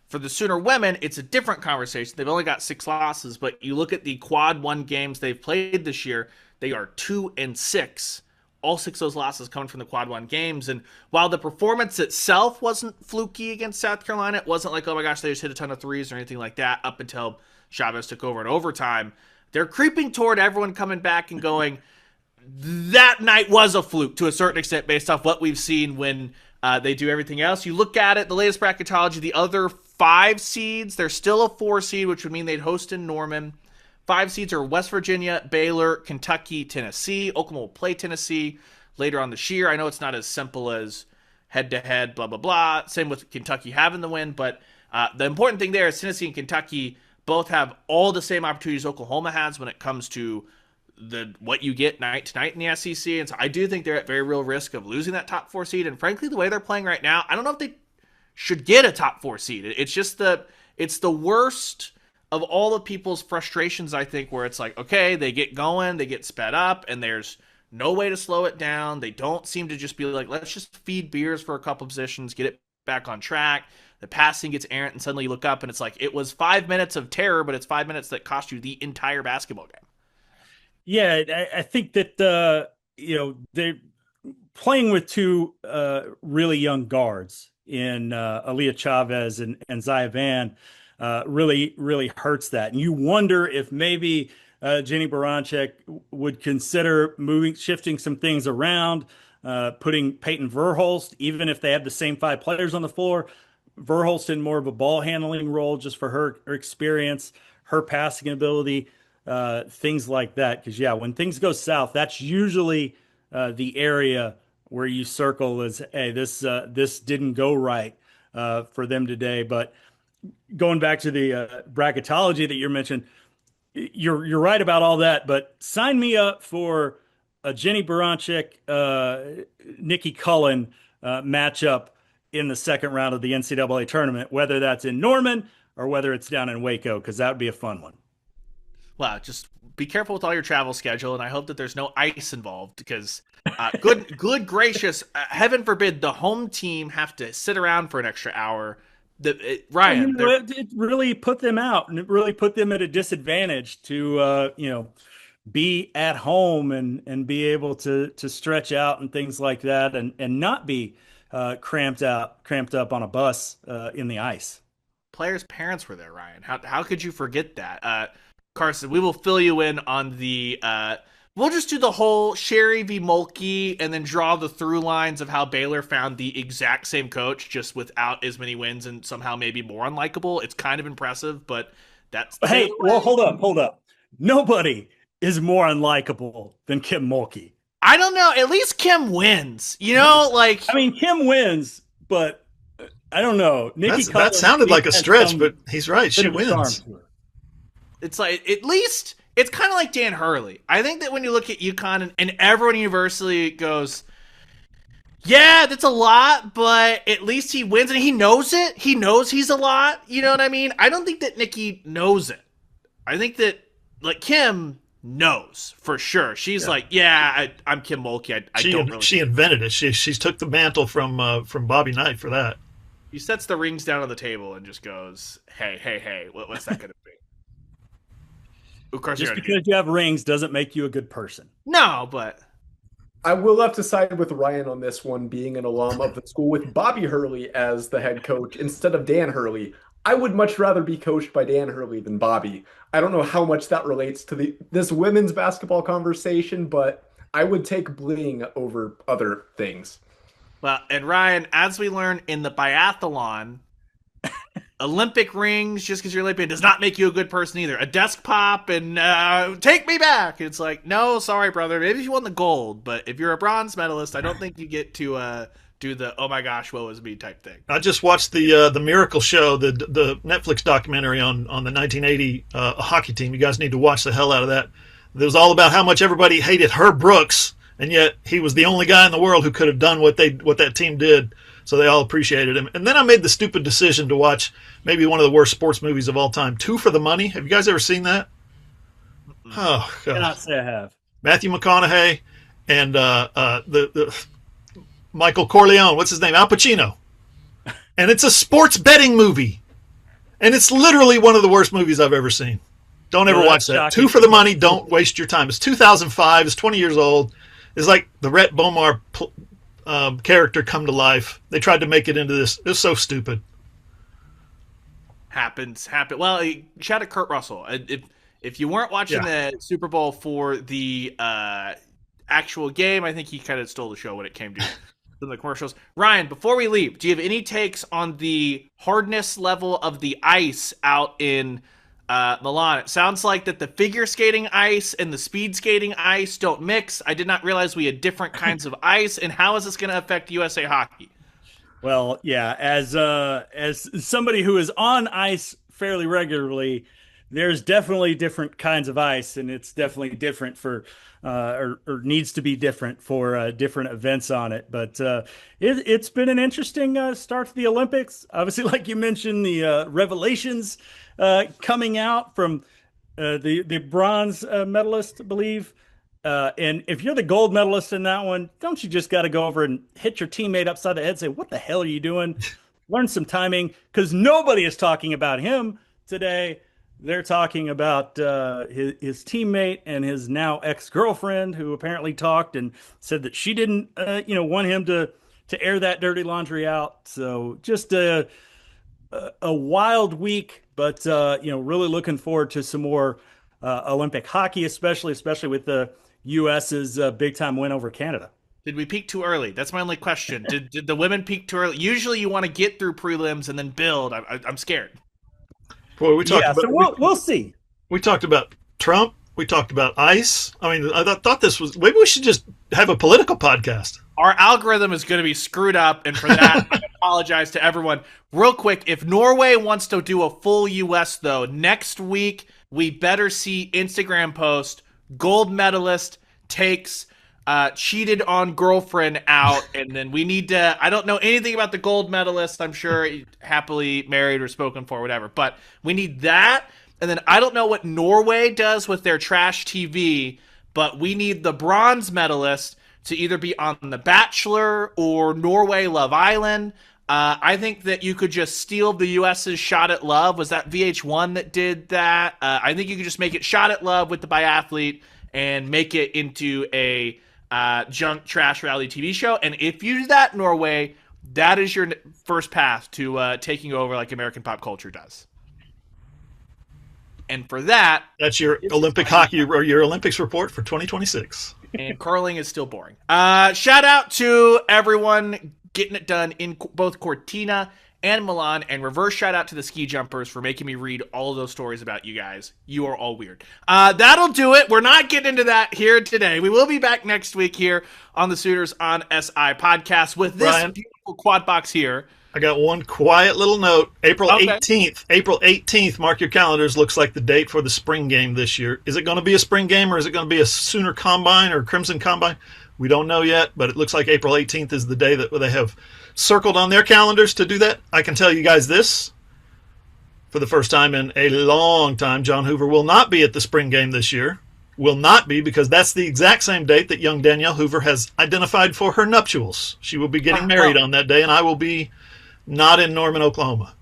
For the Sooner women, it's a different conversation. They've only got 6 losses, but you look at the quad 1 games they've played this year, they are 2-6. All 6 of those losses coming from the quad 1 games. And while the performance itself wasn't fluky against South Carolina, it wasn't like, oh my gosh, they just hit a ton of threes or anything like that up until Chavez took over in overtime. They're creeping toward everyone coming back and going, that night was a fluke to a certain extent based off what we've seen when they do everything else. You look at it, the latest bracketology, the other 5 seeds, they're still a 4 seed, which would mean they'd host in Norman. 5 seeds are West Virginia, Baylor, Kentucky, Tennessee. Oklahoma will play Tennessee later on this year. I know it's not as simple as head-to-head, blah, blah, blah. Same with Kentucky having the win, but the important thing there is Tennessee and Kentucky both have all the same opportunities Oklahoma has when it comes to what you get night to night in the SEC. And so I do think they're at very real risk of losing that top 4 seed. And frankly, the way they're playing right now, I don't know if they should get a top 4 seed. It's just it's the worst of all the people's frustrations, I think, where it's like, okay, they get going, they get sped up, and there's no way to slow it down. They don't seem to just be like, let's just feed Beers for a couple positions, get it back on track. The passing gets errant, and suddenly you look up, and it's like, it was 5 minutes of terror, but it's 5 minutes that cost you the entire basketball game. Yeah, I think that, they're playing with 2 really young guards in Aaliyah Chavez and Zaya Van. Really, really hurts that. And you wonder if maybe Jenny Baranczyk would consider shifting some things around, putting Peyton Verhulst, even if they have the same 5 players on the floor, Verhulst in more of a ball handling role just for her experience, her passing ability, things like that. Because, yeah, when things go south, that's usually the area where you circle as, hey, this didn't go right for them today. But going back to the bracketology that you mentioned, you're right about all that, but sign me up for a Jenny Baranczyk, Nikki Cullen matchup in the second round of the NCAA tournament, whether that's in Norman or whether it's down in Waco, because that would be a fun one. Wow, just be careful with all your travel schedule, and I hope that there's no ice involved because, good gracious, heaven forbid the home team have to sit around for an extra hour. Ryan, it really put them out, and it really put them at a disadvantage to be at home and be able to stretch out and things like that, and not be cramped up on a bus in the ice. Players' parents were there, Ryan. How could you forget that? Carson, we will fill you in on the. We'll just do the whole Sherry v. Mulkey and then draw the through lines of how Baylor found the exact same coach, just without as many wins and somehow maybe more unlikable. It's kind of impressive, but that's. Hey, well, hold up. Nobody is more unlikable than Kim Mulkey. I don't know. At least Kim wins. Kim wins, but I don't know. That sounded like a stretch, but he's right. She wins. It's like, at least it's kind of like Dan Hurley. I think that when you look at UConn and everyone universally goes, yeah, that's a lot, but at least he wins and he knows it. He knows he's a lot. You know what I mean? I don't think that Nikki knows it. I think that Kim knows for sure. She's I'm Kim Mulkey. She invented it. She took the mantle from Bobby Knight for that. He sets the rings down on the table and just goes, hey, what's that going to be? Of course, just because you have rings doesn't make you a good person. No, but I will have to side with Ryan on this one, being an alum of the school with Bobby Hurley as the head coach instead of Dan Hurley. I would much rather be coached by Dan Hurley than Bobby. I don't know how much that relates to this women's basketball conversation, but I would take bling over other things. Well, and Ryan, as we learned in the biathlon, Olympic rings, just because you're Olympian, does not make you a good person either. A desk pop and take me back. It's like, no, sorry, brother. Maybe if you won the gold, but if you're a bronze medalist, I don't think you get to do the oh my gosh, woe is me type thing. I just watched the Miracle Show, the Netflix documentary on the 1980 hockey team. You guys need to watch the hell out of that. It was all about how much everybody hated Herb Brooks, and yet he was the only guy in the world who could have done what that team did. So they all appreciated him. And then I made the stupid decision to watch maybe one of the worst sports movies of all time, Two for the Money. Have you guys ever seen that? Oh, God. I cannot say I have. Matthew McConaughey and the Michael Corleone. What's his name? Al Pacino. And it's a sports betting movie. And it's literally one of the worst movies I've ever seen. Don't ever watch that. Shocking. Two for the Money. Don't waste your time. It's 2005. It's 20 years old. It's like the Rhett Bomar character come to life. They tried to make it into this. It was so stupid. Happens. Well, shout out Kurt Russell. If you weren't watching the Super Bowl for the actual game, I think he kind of stole the show when it came to the commercials. Ryan, before we leave, do you have any takes on the hardness level of the ice out in Milan? It sounds like that the figure skating ice and the speed skating ice don't mix. I did not realize we had different kinds of ice. And how is this going to affect USA hockey? Well, yeah, as somebody who is on ice fairly regularly, there's definitely different kinds of ice, and it's definitely different for or needs to be different for different events on it. But it's been an interesting start to the Olympics. Obviously, like you mentioned, the revelations coming out from the bronze medalist, I believe. And if you're the gold medalist in that one, don't you just got to go over and hit your teammate upside the head and say, what the hell are you doing? Learn some timing, because nobody is talking about him today. They're talking about his teammate and his now ex-girlfriend, who apparently talked and said that she didn't want him to air that dirty laundry out. So just a wild week, but really looking forward to some more Olympic hockey, especially with the U.S.'s big-time win over Canada. Did we peak too early? That's my only question. Did the women peak too early? Usually you want to get through prelims and then build. I'm scared. Boy, we talked about. So we'll see. We talked about Trump. We talked about ICE. I mean, I thought this was. Maybe we should just have a political podcast. Our algorithm is going to be screwed up, and for that, I apologize to everyone. Real quick, if Norway wants to do a full U.S., though, next week we better see Instagram post, gold medalist takes cheated on girlfriend out, and then we need to, I don't know anything about the gold medalist. I'm sure happily married or spoken for, whatever, but we need that. And then I don't know what Norway does with their trash TV, but we need the bronze medalist to either be on The Bachelor or Norway Love Island. I think that you could just steal the U.S.'s Shot at Love. Was that VH1 that did that? I think you could just make it Shot at Love with the biathlete and make it into a junk trash reality TV show. And if you do that, Norway, that is your first path to taking over like American pop culture does. And for that, that's your Olympic hockey or your Olympics report for 2026. And curling is still boring. Shout out to everyone getting it done in both Cortina and Milan, and reverse shout out to the ski jumpers for making me read all of those stories about you guys. You are all weird. That'll do it. We're not getting into that here today. We will be back next week here on the Sooners on SI podcast with this beautiful quad box here. I got one quiet little note. April 18th. April 18th, mark your calendars, looks like the date for the spring game this year. Is it going to be a spring game or is it going to be a Sooner Combine or Crimson Combine? We don't know yet, but it looks like April 18th is the day that they have circled on their calendars to do that. I can tell you guys this. For the first time in a long time, John Hoover will not be at the spring game this year. Will not be, because that's the exact same date that young Danielle Hoover has identified for her nuptials. She will be getting married on that day, and I will be not in Norman, Oklahoma.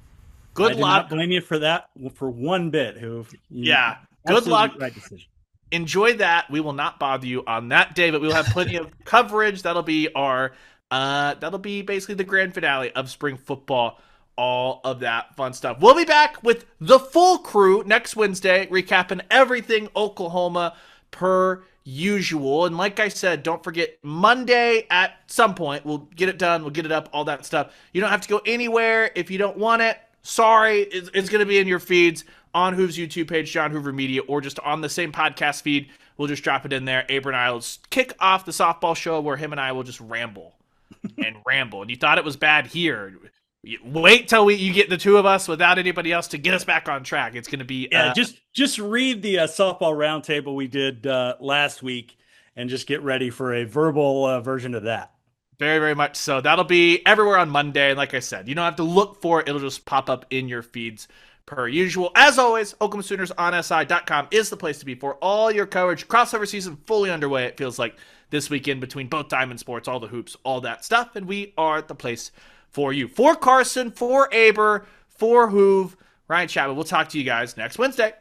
Good luck. I do not blame you for that for one bit, Hoove. Yeah. Good luck. Right decision. Enjoy that. We will not bother you on that day, but we will have plenty of coverage. That'll be our that'll be basically the grand finale of spring football, all of that fun stuff. We'll be back with the full crew next Wednesday, recapping everything Oklahoma per usual. And like I said, don't forget Monday at some point. We'll get it done. We'll get it up, all that stuff. You don't have to go anywhere if you don't want it. Sorry, it's going to be in your feeds on Hoover's YouTube page, John Hoover Media, or just on the same podcast feed. We'll just drop it in there. Aber and I will kick off the softball show where him and I will just ramble and ramble. And you thought it was bad here. Wait till you get the two of us without anybody else to get us back on track. It's going to be just read the softball roundtable we did last week and just get ready for a verbal version of that. Very, very much so. That'll be everywhere on Monday. And like I said, you don't have to look for it. It'll just pop up in your feeds per usual. As always, Oklahoma Sooners on SI.com is the place to be for all your coverage. Crossover season fully underway, it feels like, this weekend between both Diamond Sports, all the hoops, all that stuff. And we are the place for you. For Carson, for Aber, for Hoove, Ryan Chapman. We'll talk to you guys next Wednesday.